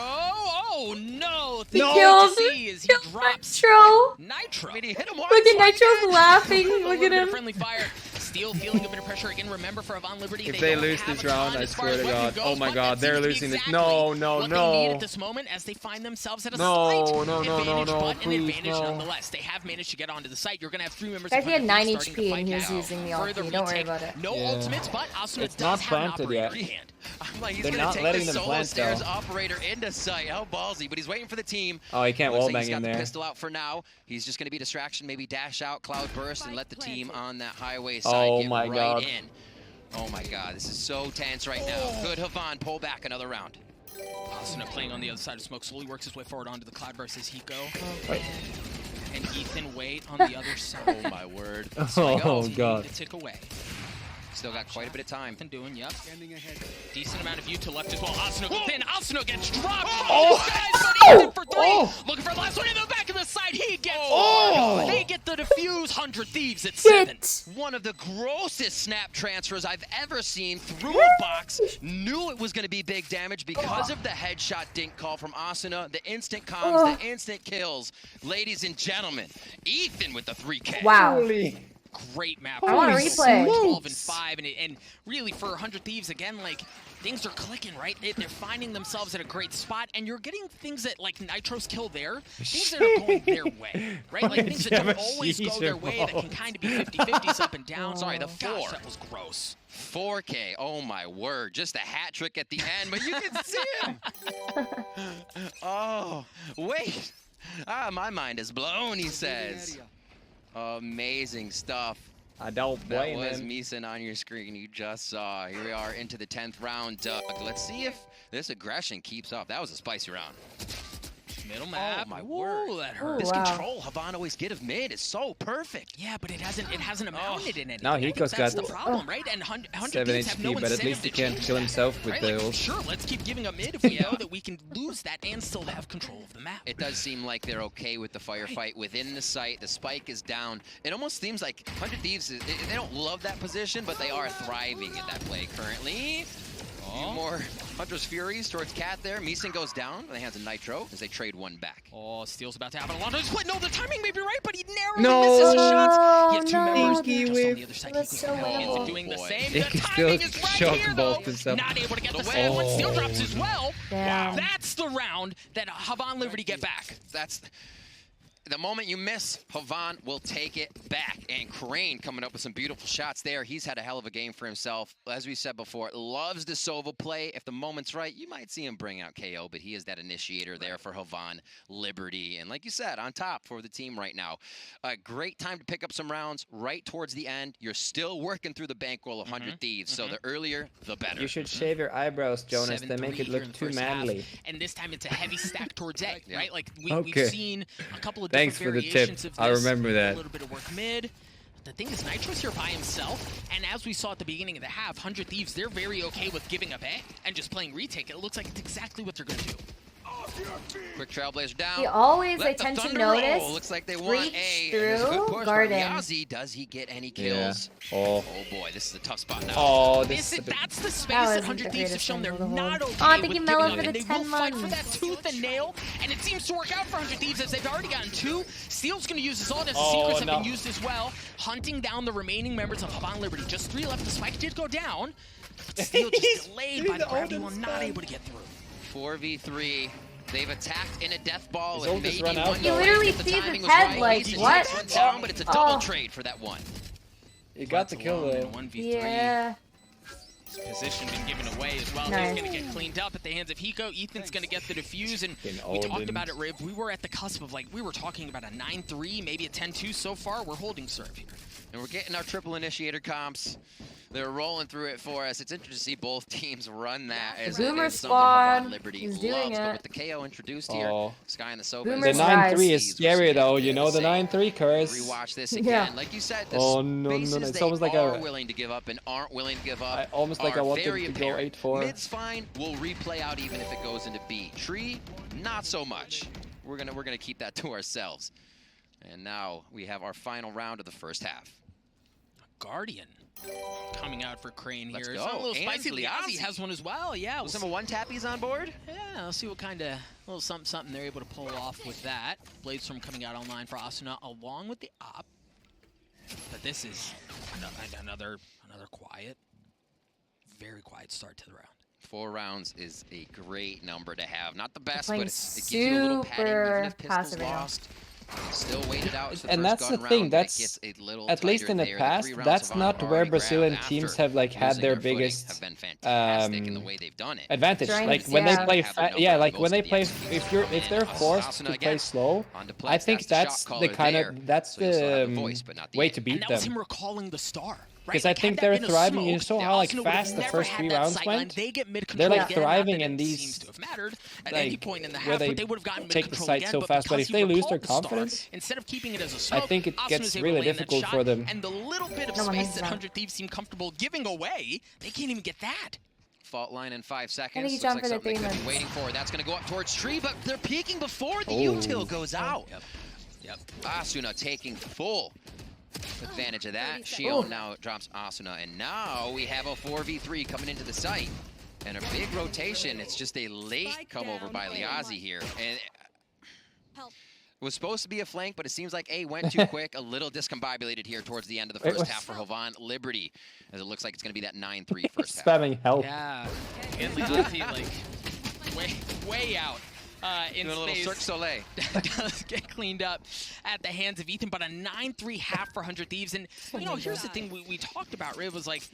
Oh no! He Thing killed- to see is he Killed drops Nitro. Nitro. I mean, he hit him Look at Nitro's laughing. A Look little at bit of him. friendly fire. Steel feeling a bit of pressure again. Remember, for Havon Liberty, If they they don't lose have this a ton round, I as far swear as to weapon God. goes, Oh my but God, that they're seems to be losing this. exactly No, no, what they need no. at this moment as they find themselves at a No, slight no, no, advantage, no, but please, an advantage no. nonetheless. They have managed to get onto the site. You're going to have 3 members Guys, of he had 100 9 starting to HP fight and he was now using the for the ulti. Don't worry retake. about it. No Yeah. ultimates, but Asuna It's does not have an planted operator yet. in hand. I'm like, he's They're gonna not take letting the them solo plant, stairs though. operator into sight. How ballsy, but he's waiting for the team. Oh, he can't Looks wallbang like he's in got the there. pistol out for now. He's just gonna be distraction, maybe dash out, cloud burst, and let the team on that highway side Oh get my right God. in. Oh my God, this is so tense right now. Good, Havan, pull back another round. Asuna playing on the other side of smoke, slowly works his way forward onto the cloud versus Hiko. Wait. And Ethan wait on the other side. Oh my word. Oh Team God. to tick away. Still got quite a bit of time. Ethan doing, yep. Decent amount of view to left as well. Asuna goes in. Asuna gets dropped. Oh. Guys, but Ethan for 3. Oh. Looking for the last one in the back of the side. He gets Oh. They get the defuse. 100 Thieves at 7. One of the grossest snap transfers I've ever seen through a box. Knew it was going to be big damage because of the headshot dink call from Asuna. The instant comms, the instant kills. Ladies and gentlemen, Ethan with the 3K. Wow. Holy. Great map. I want a Holy replay. 12 and 5, and really for 100 Thieves again, like things are clicking, right? They're finding themselves at a great spot, and you're getting things that like Nitro's kill there, things that are going their way, right? Like things that don't always go their way that can kind of be 50-50s up and down. Sorry, the 4. Gosh, That was gross. 4K, oh my word, just a hat trick at the end, but you can see him. Oh, wait. My mind is blown, he says. Amazing stuff. I don't That blame was him. Meeson on your screen you just saw. Here we are into the 10th round, Doug. Let's see if this aggression keeps up. That was a spicy round. Middle map. Oh my Ooh, word. that hurt. This wow. control Havan always get of mid is so perfect. Yeah, but it hasn't amounted in anything. Now I think Hiko's that's got the problem, right? And 100 7 Thieves have no HP, but at incentive least he to can't change kill that, himself with right? the Like, ult. sure, let's keep giving up mid if we know that we can lose that and still have control of the map. It does seem like they're okay with the firefight within the site. The spike is down. It almost seems like 100 Thieves, they don't love that position, but they are thriving at that play currently. Few more Hunter's Furies towards Cat there. Meeson goes down in the hands of Nitro as they trade one back. Oh, Steel's about to happen. Alonso split. No, the timing may be right, but he narrowly No. misses the shots. He had 2 No. members Stinky just on whip. the other side. That's He so could come in winnable. doing the Boy. same. He The can timing still is right shock here, both though. himself. Not able to get the The second one. win. Steel drops as well. Damn. That's the round that Havan Liberty get back. That's the moment you miss, Havan will take it back. And Crane coming up with some beautiful shots there. He's had a hell of a game for himself. As we said before, loves the Sova play. If the moment's right, you might see him bring out KO, but he is that initiator there for Havan Liberty. And like you said, on top for the team right now. A great time to pick up some rounds right towards the end. You're still working through the bankroll of 100 Thieves, so the earlier, the better. You should shave your eyebrows, Jonas. They 7-3 make it here in look the too first half. manly. And this time it's a heavy stack towards A, Yeah. right? Like we've Okay. seen a couple of Thanks different for the tip. variations of this. I'll remember that. A little bit of work mid. The thing is, Nitro's here by himself, and as we saw at the beginning of the half, 100 Thieves, they're very okay with giving up A and just playing retake. It looks like it's exactly what they're going to do. Quick Trailblazer down. He always, Let I the tend to thunder notice, roll. Looks like they want reach A. through It's a good push by garden. Yazi. Does he get any kills? Yeah. Oh. Oh boy, this is a tough spot now. Oh, That's this is the space That that wasn't 100 the Thieves have greatest shown they're angle to not hold. okay Aw, with thank you, giving Mello, up, for and the they 10 will fight for months. that tooth and nail, and it seems to work out for 100 Thieves as they've already gotten 2. Steel's going to use his ult as the secrets have been used as well, hunting down the remaining members of Havan Liberty. Just 3 left. The spike did go down, but Steel just delayed by the gravity one, not able to get through. 4v3. They've attacked in a death ball His and ult just maybe run out. one He more literally if the sees timing his was head right. like, Mason what? takes one down, but it's a double Oh. trade for that one. You got the kill though. 1v3. Yeah. Position been given away as well. Nice. He's going to get cleaned up at the hands of Hiko. Ethan's going to get the defuse, and we Fucking talked about it, Odin. Rib. We were at the cusp of, like, we were talking about a 9-3, maybe a 10-2 so far. We're holding serve here. And we're getting our triple initiator comps. They're rolling through it for us. It's interesting to see both teams run that as Boomer it is something spawn. Havan Liberty He's loves. doing But it. with the KO introduced Oh. here, Sky and the Soba. Boomer The Boomer's 9-3 rise. is scary though, you know the 9-3 curse. Rewatch this again. Yeah. Like you said, the Oh, no, no, no. spaces It's they almost like are a- willing to give up and aren't willing to give up almost like I are wanted very to go apparent. 8-4. Mid's fine. We'll replay out even if it goes into B. Tree, not so much. We're gonna keep that to ourselves. And now we have our final round of the first half. Guardian coming out for Crane Let's here. go. It's a little spicy. And Liazzi Liazzi. has one as well. Yeah, we'll Some see, one tappies on board. yeah, let's see what kind of little something they're able to pull off with that. Bladestorm coming out online for Asuna along with the op. But this is another quiet, very quiet start to the round. 4 rounds is a great number to have. Not the best, playing but it gives you a little padding even super if pistol's passive right now. lost. Still waited out. And that's the thing. That's at least in the past. That's not where Brazilian teams have like had their biggest advantage. Like when they play, like when they play. If they're forced to play slow, I think that's the kind of way to beat them. And that was him recalling the star. Because I think they're thriving. You saw how like fast the first 3 rounds went. They're like thriving in these like where they take the site so fast. But if they lose their confidence, instead of keeping it as a smoke, I think it gets really difficult for them. And the little bit of space that 100 Thieves seem comfortable giving away, they can't even get that. Fault line in 5 seconds. Looks like something they could be waiting for. That's going to go up towards Tree, but they're peeking before the util goes out. Yep. Asuna taking full advantage of that. Shion now drops Asuna, and now we have a 4v3 coming into the site. And a big rotation. It's just a late come over by Liazi here. And it was supposed to be a flank, but it seems like A went too quick. A little discombobulated here towards the end of the first half for Hovan Liberty, as it looks like it's going to be that 9-3 first half. Spamming help. Yeah, and Liazi like way out. In a little Cirque Soleil. Does get cleaned up at the hands of Ethan, but a 9-3 half for 100 Thieves. And, you know, here's the thing we talked about, Riv, was like,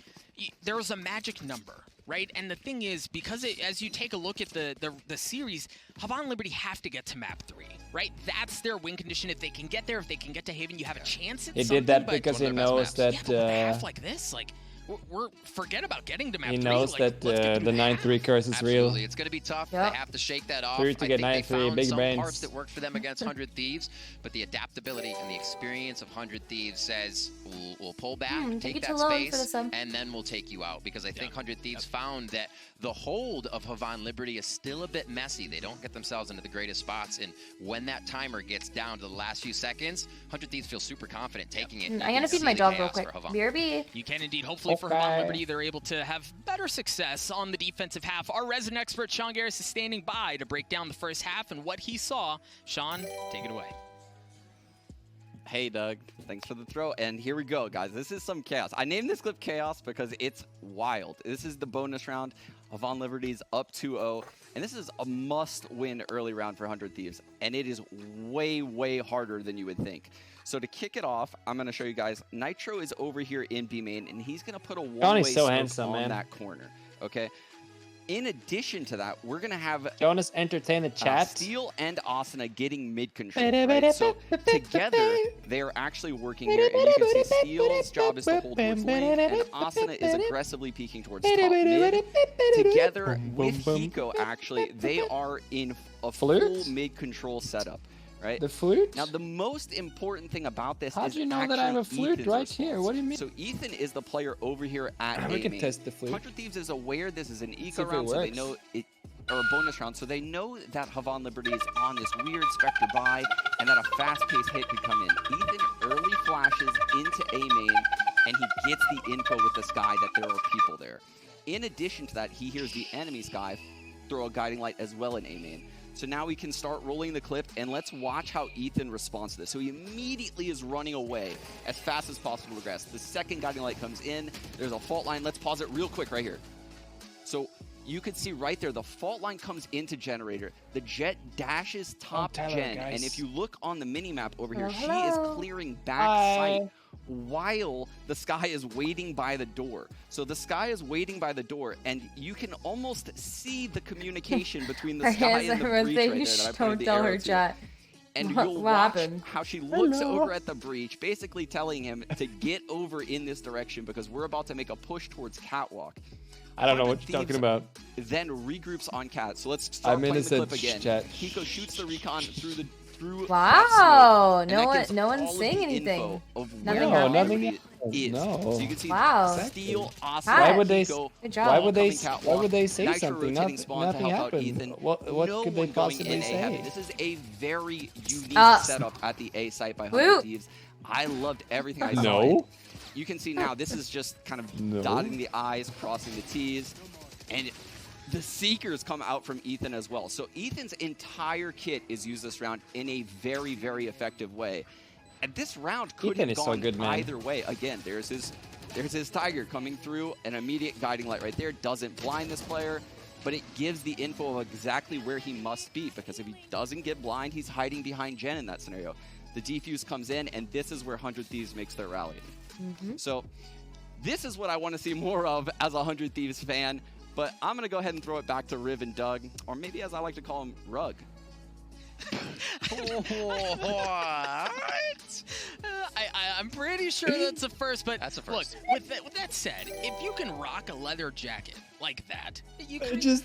there was a magic number, right? And the thing is, because as you take a look at the series, Hovan Liberty have to get to map 3, right? That's their win condition. If they can get there, if they can get to Haven, you have a chance at something. He did that because he knows that... Yeah, but with a half like this, like... forget about getting to map 3. He knows that the 9-3 curse is real. Absolutely, it's going to be tough. Yep. They have to shake that off. 3 to get 9-3, big brains. Some parts that worked for them against 100 Thieves, but the adaptability and the experience of 100 Thieves says we'll pull back, take that space, and then we'll take you out. Because I think 100 Thieves found that the hold of Hovan Liberty is still a bit messy. They don't get themselves into the greatest spots, and when that timer gets down to the last few seconds, 100 Thieves feel super confident taking it. I'm gonna feed my dog real quick. BRB. You can indeed. Hopefully for Hovan Liberty, they're able to have better success on the defensive half. Our resident expert, Sean Garris, is standing by to break down the first half and what he saw. Sean, take it away. Hey, Doug. Thanks for the throw. And here we go, guys. This is some chaos. I named this clip Chaos because it's wild. This is the bonus round. Hovan Liberty's up 2-0. And this is a must-win early round for 100 Thieves. And it is way, way harder than you would think. So to kick it off, I'm going to show you guys. Nitro is over here in B main, and he's going to put a one-way smoke on that corner. Okay. In addition to that, we're going to have Jonas entertain the chat. Steel and Asuna getting mid-control, right? So together, they're actually working here. And you can see Steel's job is to hold towards lane, and Asuna is aggressively peeking towards top mid. Together with Hiko, actually, they are in a full mid-control setup. Right? The flute? Now, the most important thing about this How is do you know that I have a flute right here? What do you mean? So Ethan is the player over here at we can test the flute. 100 Thieves is aware this is an eco round, so they know it, or a bonus round, so they know that Hovan Liberty is on this weird Spectre buy, and that a fast-paced hit could come in. Ethan early flashes into A main, and he gets the info with the Sky that there are people there. In addition to that, he hears the enemy Sky throw a guiding light as well in A main. So now we can start rolling the clip, and let's watch how Ethan responds to this. So he immediately is running away as fast as possible to grass. The second guiding light comes in. There's a fault line. Let's pause it real quick right here. So you can see right there, the fault line comes into generator. The jet dashes top gen, and if you look on the mini-map over here, she is clearing back sight while the Sky is waiting by the door. So the Sky is waiting by the door, and you can almost see the communication between the Sky and the breach right there that I pointed the arrow to. And you'll watch how she looks over at the breach, basically telling him to get over in this direction because we're about to make a push towards Catwalk. I don't know what you're talking about. Then regroups on Cat. So let's start playing the clip again. Hiko shoots the recon through wow, no one's saying anything. Nothing happened. So you can see Steel, Asuna, why would they? Hiko, why would they say something? Nothing happened. What could they possibly say? This is a very unique setup at the A site by 100 Thieves. I loved everything I saw. You can see now this is just kind of dotting the I's, crossing the T's, and the Seekers come out from Ethan as well. So Ethan's entire kit is used this round in a very, very effective way. And this round could have gone either way. Again, there's his Tiger coming through, an immediate guiding light right there. Doesn't blind this player, but it gives the info of exactly where he must be, because if he doesn't get blind, he's hiding behind Jen in that scenario. The defuse comes in, and this is where 100 Thieves makes their rally. So this is what I want to see more of as a 100 Thieves fan, but I'm going to go ahead and throw it back to Riv and Doug, or maybe as I like to call him, Rug. What? I'm pretty sure that's a first, but that's a first. Look, with that said, if you can rock a leather jacket like that, you can do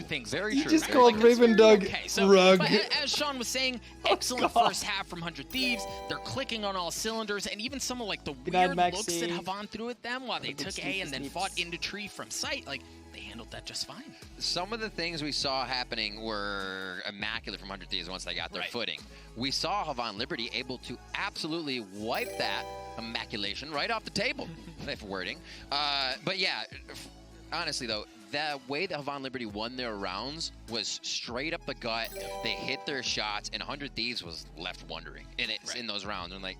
things. Very you true. just called Raven Doug Rug. But as Sean was saying, excellent first half from 100 Thieves. They're clicking on all cylinders, and even some of like the weird looks that Havan threw at them while they took A and then fought into tree from sight, like they handled that just fine. Some of the things we saw happening were immaculate from 100 Thieves once they got their footing. We saw Havan Liberty able to absolutely wipe that immaculation right off the table, if wording. But yeah, honestly though, the way that Havan Liberty won their rounds was straight up the gut. They hit their shots, and 100 Thieves was left wondering in those rounds. And like,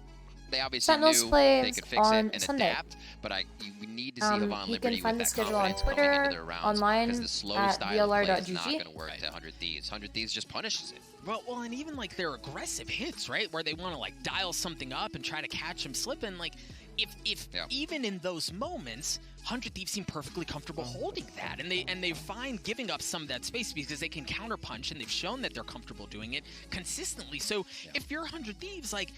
they obviously knew they could fix it and adapt, but we need to see Havan Liberty with that confidence coming into their rounds, because the slow style of play is not going to work to 100 Thieves. 100 Thieves just punishes it. Well, and even like their aggressive hits, right, where they want to like dial something up and try to catch them slipping, like if even in those moments, 100 Thieves seem perfectly comfortable holding that, and they find giving up some of that space because they can counterpunch, and they've shown that they're comfortable doing it consistently. So if you're 100 Thieves, like,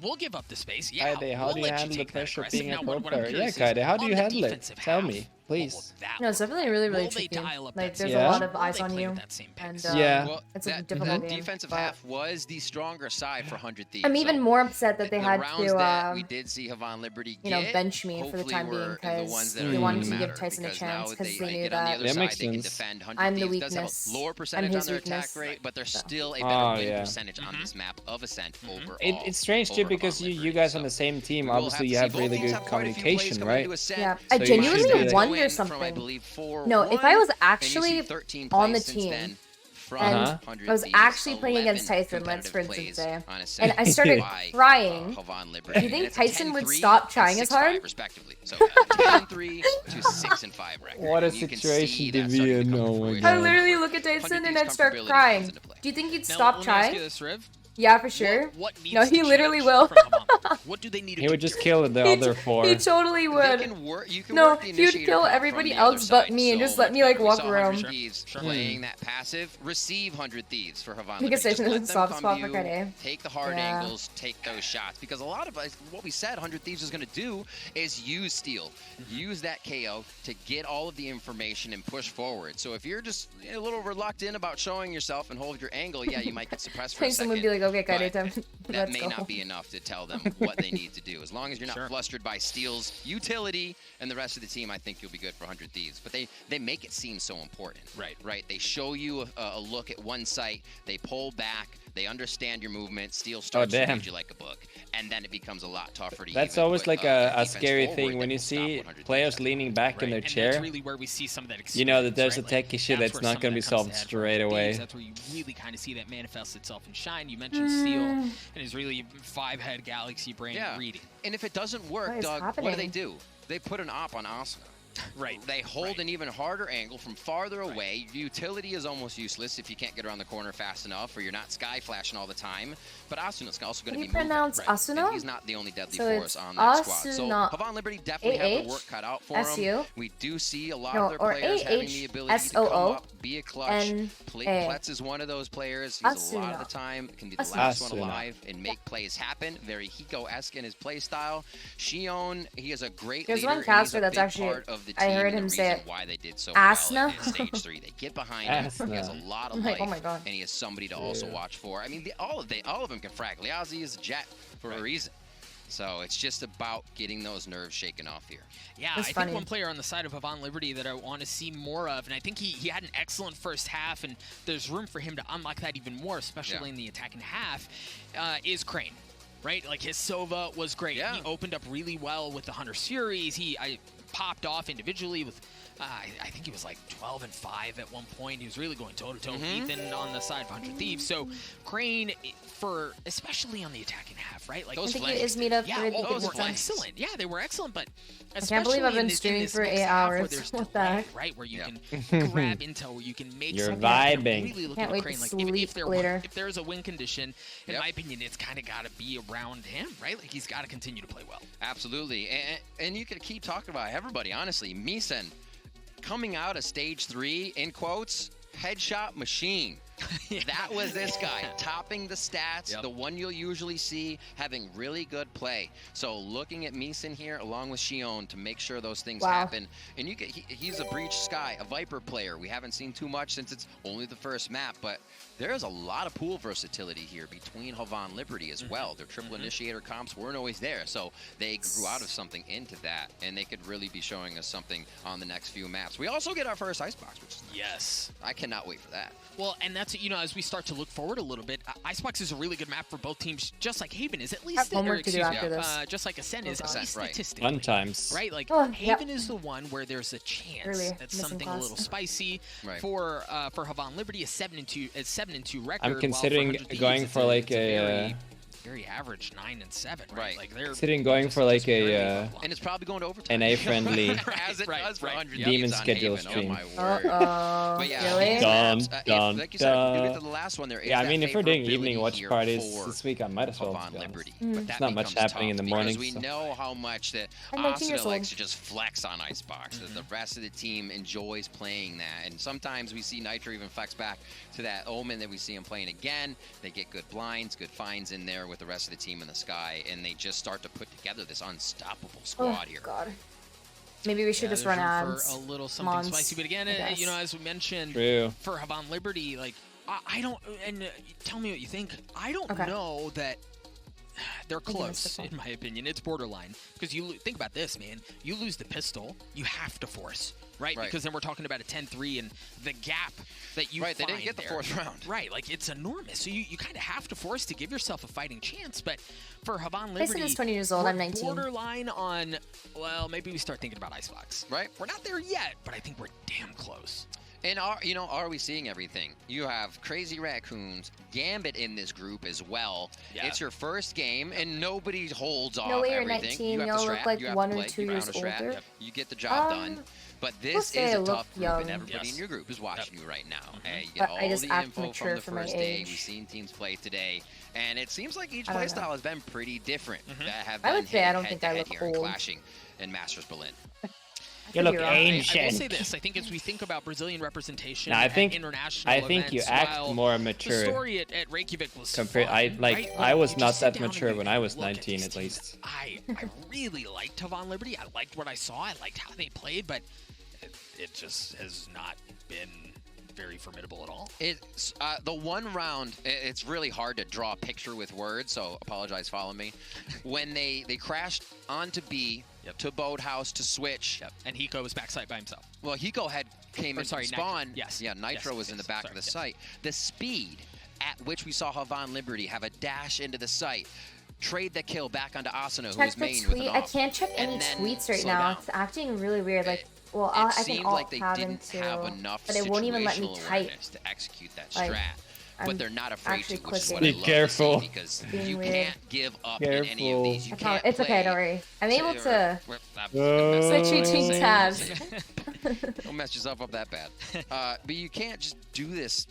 we'll give up the space. Kyedae, how do you handle the pressure being a pro player? Yeah, Kyedae, how do you handle it? Tell me, please. No, it's definitely really tricky. Like, there's a lot of eyes on you, and it's a difficult game. That defensive half was the stronger side for 100 Thieves. I'm even more upset that they had to, we did see Havan Liberty get, bench me for the time being, because they wanted to give Tyson a chance, because they knew that I'm the weakness, lower percentage on their attack rate, but they're still a better win percentage on this map of Ascent overall. It's strange too, because you guys on the same team, obviously you have really good communication, right? Yeah, I genuinely wonder something. No, if I was actually on the team and I was actually playing against Tyson, let's for instance say, and I started crying, do you think Tyson would stop trying as hard? What a situation to be in. Oh my God. I literally look at Tyson and I'd start crying. Do you think he'd stop trying? Yeah, for sure. No, he literally will. What do they need? He would just kill the other four. He totally would. No, he would kill everybody else but me and just let me like walk around. Playing that passive, receive 100 Thieves for Havan. Because Tyson is a soft spot for Kyedae. Take the hard angles, take those shots. Because a lot of us, what we said 100 Thieves is going to do is use steal, use that KO to get all of the information and push forward. So if you're just a little reluctant about showing yourself and hold your angle, yeah, you might get suppressed for a second. Would be like, okay, Kyedae, time. That may not be enough to tell them what they need to do. As long as you're not flustered by Steel's utility and the rest of the team, I think you'll be good for 100 Thieves. But they make it seem so important. Right. They show you a look at one site, they pull back, they understand your movement, Steel starts to read you like a book, and then it becomes a lot tougher to That's always like a scary thing when you see players leaning back in their chair. That's really where we see some of that you know that there's a tech issue that's not going to be solved straight away. That's where you really kind of see that manifest itself in Shine. You mentioned Steel and his really 5-head Galaxy Brain reading. And if it doesn't work, Doug, what do? They put an op on Asuna. They hold an even harder angle from farther away. Utility is almost useless if you can't get around the corner fast enough, or you're not sky flashing all the time. But Asuna's also going to be moving. Pronounce Asuna? And he's not the only deadly force on that squad. So Havan Liberty definitely have the work cut out for him. We do see a lot of their players having the ability to come up, be a clutch. Pletz is one of those players. He's a lot of the time can be the last one alive and make plays happen. Very Hiko-esque in his play style. Shion, he is a great leader. There's one caster that's actually I heard him say it. Why they did so Asuna? well in stage 3. They get behind him. He has a lot of life, and he is somebody to also watch for. I mean, all of them can frag. Liazi is a jet for a reason. So it's just about getting those nerves shaken off here. Yeah, I think one player on the side of Havan Liberty that I want to see more of, and I think he had an excellent first half, and there's room for him to unlock that even more, especially in the attacking half, is Crane. Right? Like, his Sova was great. He opened up really well with the Hunter series. I popped off individually with I think he was like 12-5 at one point. He was really going toe-to-toe with Ethan on the side of 100 Thieves. So Crane, especially on the attacking half, right? Like those flanks. They were excellent. Yeah, they were excellent, but I can't believe I've been streaming for 8 hours. What the heck? Right, where you can grab intel, where you can make You're vibing. Really look can't at wait Crane. to Like sleep later. If there's a win condition, in my opinion, it's kind of got to be around him, right? Like he's got to continue to play well. Absolutely, and you could keep talking about everybody. Honestly, Meeson coming out of stage 3 in quotes, headshot machine. That was this guy, topping the stats, the one you'll usually see, having really good play. So looking at Meeson here, along with Xion, to make sure those things happen. And he's a Breach Sky, a Viper player. We haven't seen too much since it's only the first map, but there's a lot of pool versatility here between Havan Liberty as well. Their triple initiator comps weren't always there, so they grew out of something into that, and they could really be showing us something on the next few maps. We also get our first Icebox, which is nice. I cannot wait for that. Well, and that's, you know, as we start to look forward a little bit, Icebox is a really good map for both teams, just like Haven is, at least, just like Ascent is, at least statistically. Fun times. Right? Like, Haven is the one where there's a chance that something a little spicy. For Havan Liberty, a 7-2 record. I'm considering going for like a very average 9-7, right? Like they're considering going for like a and it's probably going to overtime. NA friendly as it does for 100 demon schedule stream. Oh my word! But yeah, really? Like you said, you get to the last one there. Yeah, I mean, if we're doing evening watch parties this week, I might as well. Liberty. There's not much happening in the morning. We know how much that Asuna likes to just flex on Icebox. The rest of the team enjoys playing that, and sometimes we see Nitro even flex back to that Omen that we see him playing again. They get good blinds, good finds in there with the rest of the team in the sky, and they just start to put together this unstoppable squad here. God. Maybe we should just run ads. For a little something spicy, but again, you know, as we mentioned, for Havan Liberty, like I don't, and tell me what you think. I don't know that they're close, in my opinion. It's borderline, because you think about this, man. You lose the pistol, you have to force, right? Because then we're talking about a 10-3, and the gap that you find they didn't get the fourth round. Right, like it's enormous. So you kind of have to force to give yourself a fighting chance. But for Havan Liberty, Tyson is 20 years old. I'm 19. Borderline on, well, maybe we start thinking about Icebox. Right. We're not there yet, but I think we're damn close. And are we seeing everything? You have Crazy Raccoons, Gambit in this group as well. Yeah. It's your first game, and nobody holds off everything. You're 19. You'll look like 1 or 2 years older. You get the job done. But this is a tough group, and everybody in your group is watching you right now. You get all the info from the first day. We've seen teams play today, and it seems like each playstyle has been pretty different. That have been I don't think I look old. Clashing in Masters Berlin. You look ancient. I will say this. I think as we think about Brazilian representation I international think you act more mature. The story at Reykjavik was fun, I was not that mature when I was 19, at least. I really liked Havan Liberty. I liked what I saw. I liked how they played, but it just has not been very formidable at all. It's the one round, it's really hard to draw a picture with words, so apologize, follow me. When they crashed onto B, to Boathouse, to switch. And Hiko was backside by himself. Well, Hiko came in spawn. Nitro was in the back of the site. The speed at which we saw Havan Liberty have a dash into the site, trade the kill back onto Asuna, who was main with an off. I can't check any tweets right now. It's acting really weird. Like, well, I think like they didn't have enough but it won't even let me type to execute that strat. But they're not afraid to, which is what Be careful. Because you can't give up in any of these. You can't it's okay, don't worry. I'm able to switch between tabs. Don't mess yourself up that bad. But you can't just do this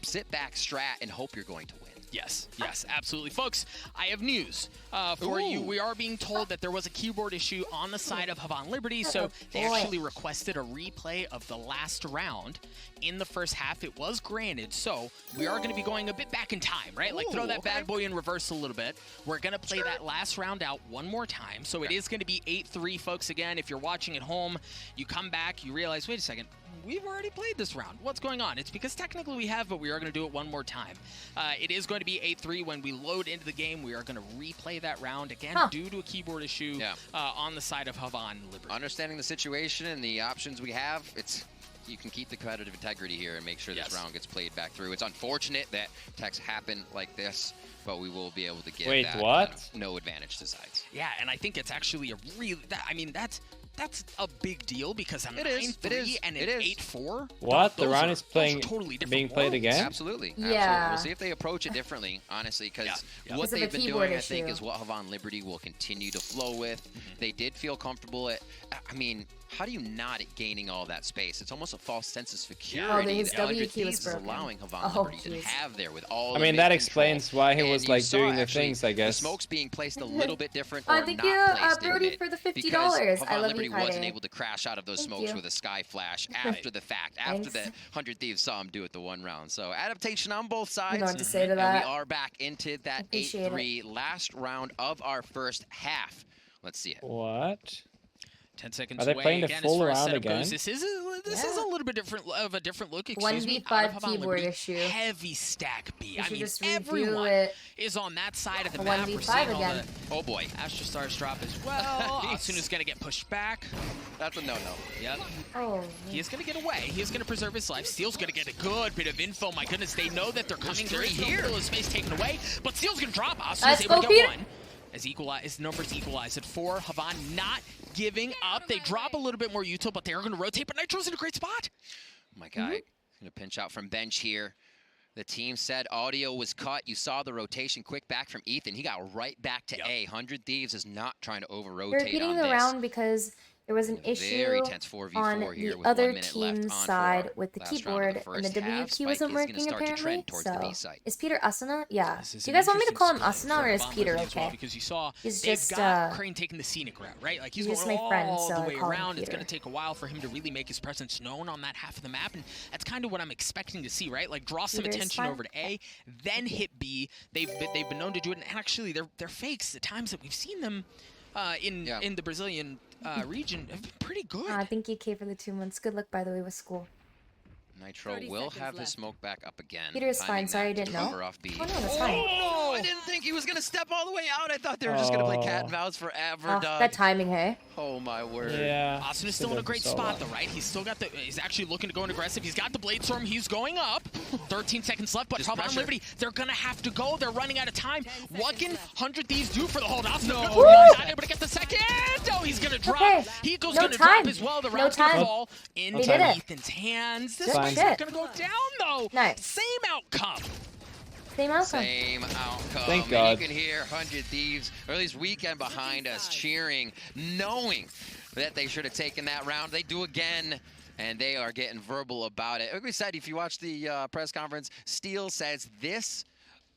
sit back strat and hope you're going to win. Yes, absolutely. Folks, I have news for you. We are being told that there was a keyboard issue on the side of Havan Liberty, so they actually requested a replay of the last round in the first half. It was granted, so we are going to be going a bit back in time, right? Like throw that bad boy in reverse a little bit. We're going to play that last round out one more time, so it is going to be 8-3, folks. Again, if you're watching at home, you come back, you realize, wait a second, we've already played this round. What's going on? It's because technically we have, but we are going to do it one more time. It is going to be 8-3 when we load into the game. We are going to replay that round again due to a keyboard issue on the side of Havan Liberty. Understanding the situation and the options we have, you can keep the competitive integrity here and make sure this round gets played back through. It's unfortunate that techs happen like this, but we will be able to get no advantage to sides. Yeah, and I think it's actually a really, that's a big deal because I'm 9-3 and an 8-4. What? The round is being played again? Absolutely. Yeah. We'll see if they approach it differently, honestly, because what they've been doing, I think, is what Havan Liberty will continue to flow with. They did feel comfortable at, I mean, how do you not gaining all that space? It's almost a false sense of security. His W key was is broken. allowing Havan Liberty to have there with all. I mean, that explains why he was like doing the things, I guess. The smoke's being placed a little bit different, or thank not you, placed Brody, in mid, for the $50. because I love Liberty you, wasn't Kyedae. able to crash out of those smokes with a sky flash after the fact, after the 100 Thieves saw him do it the one round. So adaptation on both sides. What to say to that. And we are back into that 8-3 last round of our first half. Let's see it. What? 10 seconds Are they away. playing the Again, full as far as round setup again? goes, this is a little bit different of a different look. Excuse me. 1v5 keyboard issue. Heavy stack B. I mean, just everyone is on that side of the map. 1v5 again. Oh boy. Astra Stars drop as well. Asuna's gonna get pushed back. That's a no-no. Yep. Oh. He is gonna get away. He is gonna preserve his life. Steel's gonna get a good bit of info. My goodness, they know that they're coming. There is no middle of space taken away, but Steel's gonna drop. Asuna's able to get one. As numbers equalize at 4, Havan not giving up. They drop a little bit more util, but they are going to rotate. But Nitro's in a great spot. My guy, going to pinch out from bench here. The team said audio was cut. You saw the rotation quick back from Ethan. He got right back to A. 100 Thieves is not trying to over-rotate on this. They're getting around because there was an issue on the other team's side with the keyboard, and the W key wasn't working apparently. So, is Peter Asuna? Yeah. Do you guys want me to call him Asuna or is Peter okay? Because you saw he's just Crane taking the scenic route, right? Like he's going my friend, all so the way around. It's going to take a while for him to really make his presence known on that half of the map, and that's kind of what I'm expecting to see, right? Like draw some attention over to A, then hit B. They've been known to do it, and actually they're fakes. The times that we've seen them in the Brazilian region have been pretty good. Thank you, K, for the 2 months. Good luck, by the way, with school. Nitro will have his smoke back up again. Peter's fine. Sorry, I didn't know. Off B. Oh, no, that's fine. Oh, I didn't think he was going to step all the way out. I thought they were just going to play cat and mouse forever, Doug. That timing, hey? Oh, my word. Yeah. Asuna's still in a great spot, though, right? He's still got he's actually looking to go in aggressive. He's got the Blade Storm. He's going up. 13 seconds left, but Havan Liberty, they're going to have to go. They're running out of time. What can 100 Thieves do for the hold? Asuna not able to get the second. Oh, he's going to drop. Okay. Hego's going to drop as well. The round's going to fall into Ethan's hands. This one's not going to go down, though. Nice. Same outcome. Same outcome. Same outcome. Thank God. And you can hear 100 Thieves, or at least Weekend behind us, cheering, knowing that they should have taken that round. They do again, and they are getting verbal about it. Like we said, if you watch the press conference, Steel says this,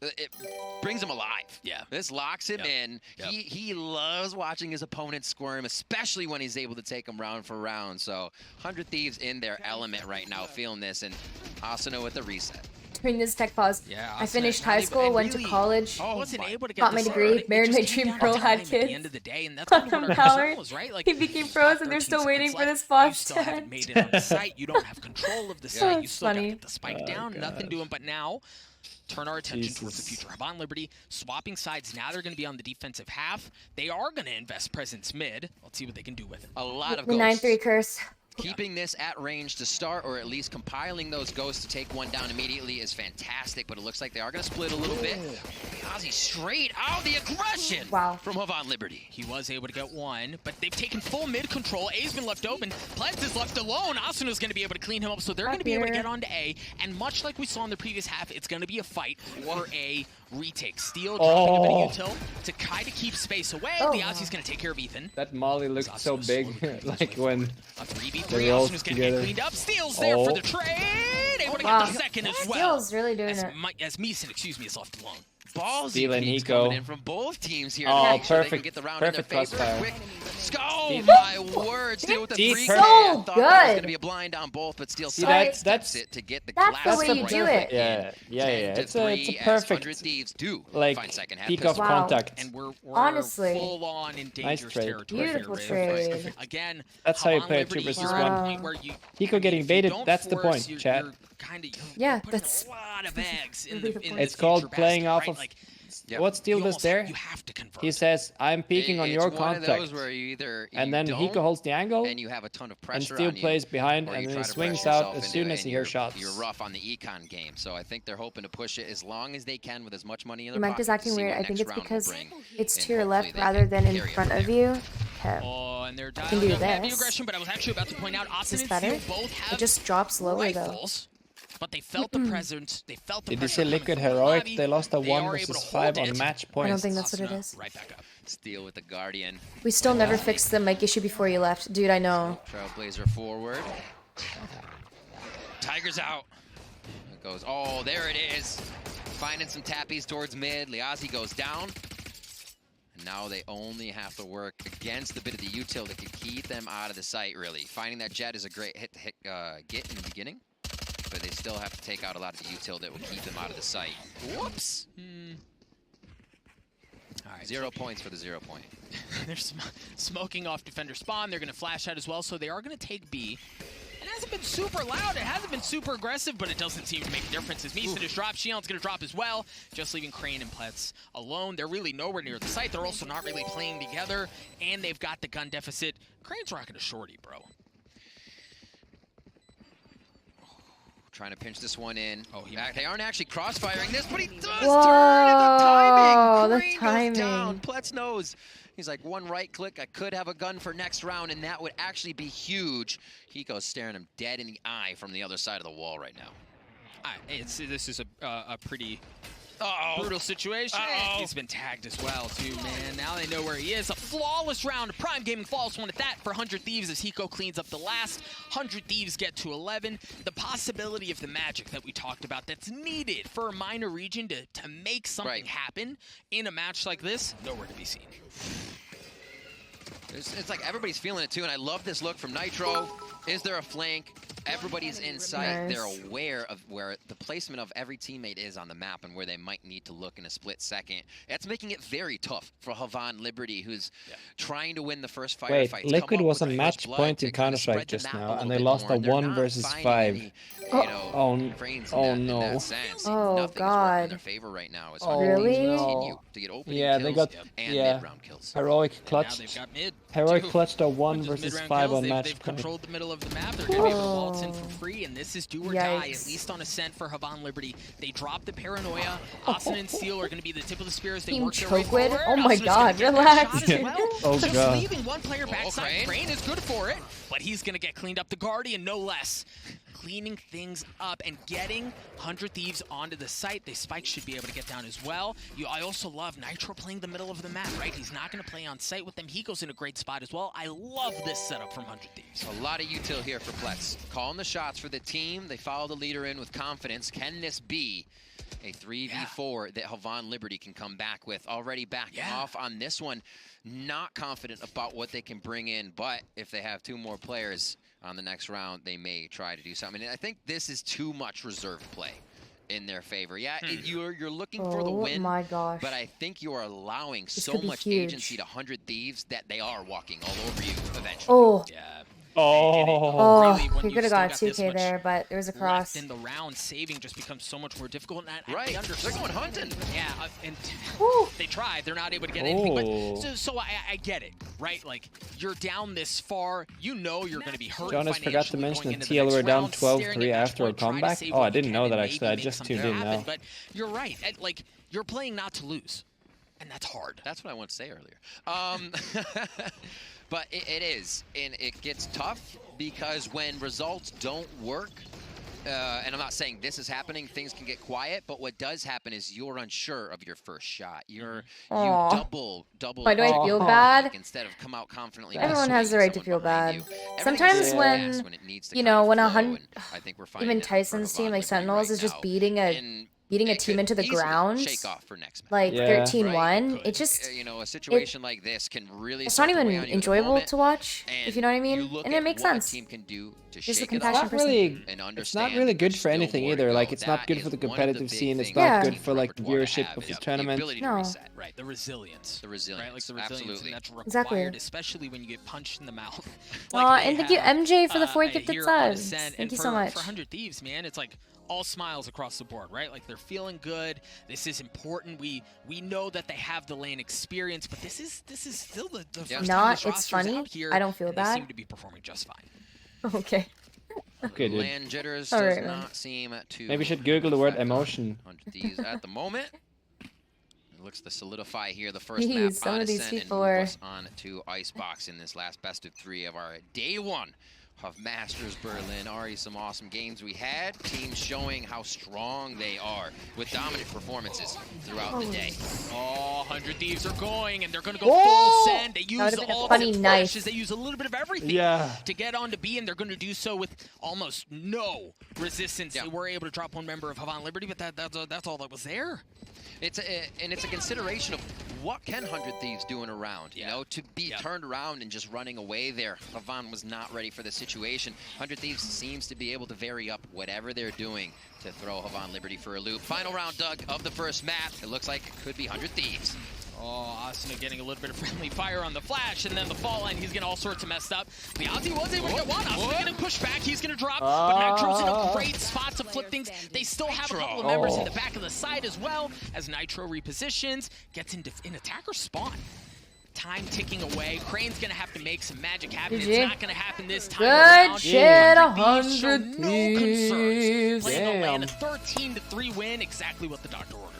it brings him alive. Yeah. This locks him in. He loves watching his opponents squirm, especially when he's able to take them round for round. So 100 Thieves in their element right now, feeling this, and Asuna with the reset. During this tech pause, I finished high school, went to college, wasn't able to get got my degree, married my dream girl, had kids. At the end of the day, and that's kind of what our power. was, right? Like, He became pros, and they're still waiting for this boss to haven't made it on the site. You don't have control of the site. You still got to get the spike down. Nothing doing. But now, turn our attention towards the future. Havan Liberty swapping sides. Now they're going to be on the defensive half. They are going to invest presence mid. Let's see what they can do with it. A lot of the ghosts. 9-3 curse. Keeping this at range to start, or at least compiling those ghosts to take one down immediately is fantastic, but it looks like they are going to split a little bit. Ozzy straight out the aggression from Havan Liberty. He was able to get one, but they've taken full mid control. A's been left open. Plants is left alone. Asuna's going to be able to clean him up, so they're going to be able to get onto A, and much like we saw in the previous half, it's going to be a fight for A retake. Steel dropping a bit of util to kind of keep space away. The Ozzy's going to take care of Ethan. That Molly looked so big, like when a 3v3. Asuna's going to get cleaned up. Steel's there for the trade. Able to get the second as well. Steel's really doing it. As Meeson, excuse me, is left alone. Ballsy and peaks Nico. coming in from both teams here. Oh, sure perfect. Get the round Perfect in their favor. crossfire. Quick. Oh my word! Steel with the Deep. 3K. So Thought that was good. going to be a blind on both, but Steel that's it to get the that's the way you do it. Yeah. It's a perfect Thieves do like second peak of contact. And we're honestly full on in dangerous trade. territory. Beautiful here, trade. Again, that's how you play a Liberty, 2 versus you're at a 1. point where Pico getting baited. That's the force, point, chat. Yeah, putting that's a lot of eggs in the It's called future playing basket, off right? of. Like, What Steel does there? You have to convert. He says, "I'm peeking on your contact," where you either and then Hiko holds the angle, and you have a ton of pressure and Steel on you, plays behind, or and you then try he to swings pressure out yourself as into soon it, as he and hears shots. You're rough on the econ game, so I think they're hoping to push it as long as they can with as much money in their Your mic pocket is acting to see weird. what I think next it's round will because bring, it's and to your hopefully left they rather can than in carry it front from of there. you. Okay. Oh, and they're can do dialing up heavy this. aggression, but I was actually about to point out, Austin and better? Steel both have It just drops lower rifles, but they felt the presence. They felt the Did you pressure see coming Liquid from the Heroic? lobby. They lost a They 1 are versus able to 5 hold on it. match I points. don't think that's what it Asuna is. right back up. Steel with the Guardian. We still never fixed the mic issue before you left. Dude, I know. Trailblazer forward. Tiger's out. It goes, oh, there it is. Finding some tappies towards mid. Liazi goes down. And now they only have to work against a bit of the util that could keep them out of the sight, really. Finding that jet is a great hit to get in the beginning, but they still have to take out a lot of the util that will keep them out of the sight. Whoops! All right, 0 points for the 0 point. They're smoking off defender spawn. They're going to flash out as well, so they are going to take B. It hasn't been super loud. It hasn't been super aggressive, but it doesn't seem to make a difference. As Misa just dropped, Shion's going to drop as well, just leaving Crane and Pletz alone. They're really nowhere near the site. They're also not really playing together, and they've got the gun deficit. Crane's rocking a shorty, bro. Trying to pinch this one in. Oh, they aren't actually crossfiring this, but he does Whoa, turn it. The timing. timing. Goes down. Pletz knows. He's like, one right click, I could have a gun for next round, and that would actually be huge. Hiko's staring him dead in the eye from the other side of the wall right now. This is a pretty brutal situation. He's been tagged as well, too, man. Now they know where he is. A flawless round. Prime Gaming flawless one at that for 100 Thieves as Hiko cleans up the last. 100 Thieves get to 11. The possibility of the magic that we talked about that's needed for a minor region to make something happen in a match like this, nowhere to be seen. It's like everybody's feeling it, too, and I love this look from Nitro. Is there a flank? Everybody's in sight. Nice. They're aware of where the placement of every teammate is on the map and where they might need to look in a split second. That's making it very tough for Havan Liberty, who's trying to win the first firefight. Wait, Liquid was on match point in Counter-Strike just now, and they lost a 1 versus 5. Oh no. Oh god. In their favor right now is really? No. To get opening yeah, they got and mid-round kills. Heroic clutched. Heroic clutched a 1 versus 5 on match They've point. controlled the middle of the map. They're going to be able to waltz in for free, and this is do or die, at least on Ascent for Havan Liberty. They drop the paranoia. Austin and Steel are going to be the tip of the spear as they work their way forward. Oh my god, relax. Oh Just god. leaving one player backside. Crane is good for it, but he's going to get cleaned up. The Guardian, no less. Cleaning things up and getting 100 Thieves onto the site. The Spike should be able to get down as well. I also love Nitro playing the middle of the map, right? He's not going to play on site with them. He goes in a great spot as well. I love this setup from 100 Thieves. A lot of util here for Pletz. Calling the shots for the team. They follow the leader in with confidence. Can this be a 3v4 that Havan Liberty can come back with? Already backing off on this one. Not confident about what they can bring in, but if they have 2 more players on the next round, they may try to do something. And I think this is too much reserve play in their favor. Yeah, you're looking for the win, my gosh. but I think you are allowing so much agency to 100 Thieves that they are walking all over you eventually. Oh. Yeah. Oh, really, he could have got 2K there, but there was a cross. In the round, saving just becomes so much more difficult. And right, they're going hunting. Yeah, and they tried. They're not able to get anything. But so I get it, right? Like, you're down this far. You know you're going to be hurt. Jonas forgot to mention that TL were down 12-3 after a comeback. Oh, I didn't know that actually. I just tuned in now. But you're right. Like, you're playing not to lose, and that's hard. That's what I wanted to say earlier. But it is, and it gets tough because when results don't work, and I'm not saying this is happening, things can get quiet, but what does happen is you're unsure of your first shot. You double. Why do I feel bad? Instead of come out confidently. Everyone has the right to feel bad. Sometimes when, you know, when even Tyson's team, like Sentinels, is just beating a team into the ground, like 13-1, it just, you know, a situation like this can really, it's not even enjoyable to watch, if you know what I mean, and it makes sense. Just a compassion person. It's not really good for anything either. Like, it's not good for the competitive scene. It's not good for like the viewership of the tournament. No. Right, the resilience. Right, like the resilience, and that's required, especially when you get punched in the mouth. And thank you, MJ, for the 4 gifted subs. Thank you so much. For 100 Thieves, man, it's like all smiles across the board, right? Like, they're feeling good. This is important. We know that they have the lane experience, but this is still the first time this roster's out here. I don't feel bad. They seem to be performing just fine. Okay. Okay, dude. Land jitters does not seem to. Maybe we should Google the word emotion. 100 Thieves at the moment. looks to solidify here the first map on Ascent and move us on to Icebox in this last best of 3 of our day 1 of Masters Berlin. Already some awesome games we had. Teams showing how strong they are with dominant performances throughout the day. Oh, 100 Thieves are going, and they're going to go full send. They use all the flashes. They use a little bit of everything to get onto B, and they're going to do so with almost no resistance. They were able to drop one member of Havan Liberty, but that's all that was there. It's a consideration of what can 100 Thieves do in a round, you know, to be turned around and just running away there. Havan was not ready for the situation. 100 Thieves seems to be able to vary up whatever they're doing to throw Havan Liberty for a loop. Final round, Doug, of the first map. It looks like it could be 100 Thieves. Oh, Asuna getting a little bit of friendly fire on the flash, and then the fall line, he's getting all sorts of messed up. Beazi was able to get one. Asuna getting pushed back. He's going to drop, but Nitro's in a great spot to flip things. They still have a couple of members in the back of the side as well, as Nitro repositions, gets in attacker spawn. Time ticking away. Crane's going to have to make some magic happen. It's not going to happen this time around. Good shit, 100 no concerns. Playing the lane, a 13-3 win, exactly what the doctor ordered.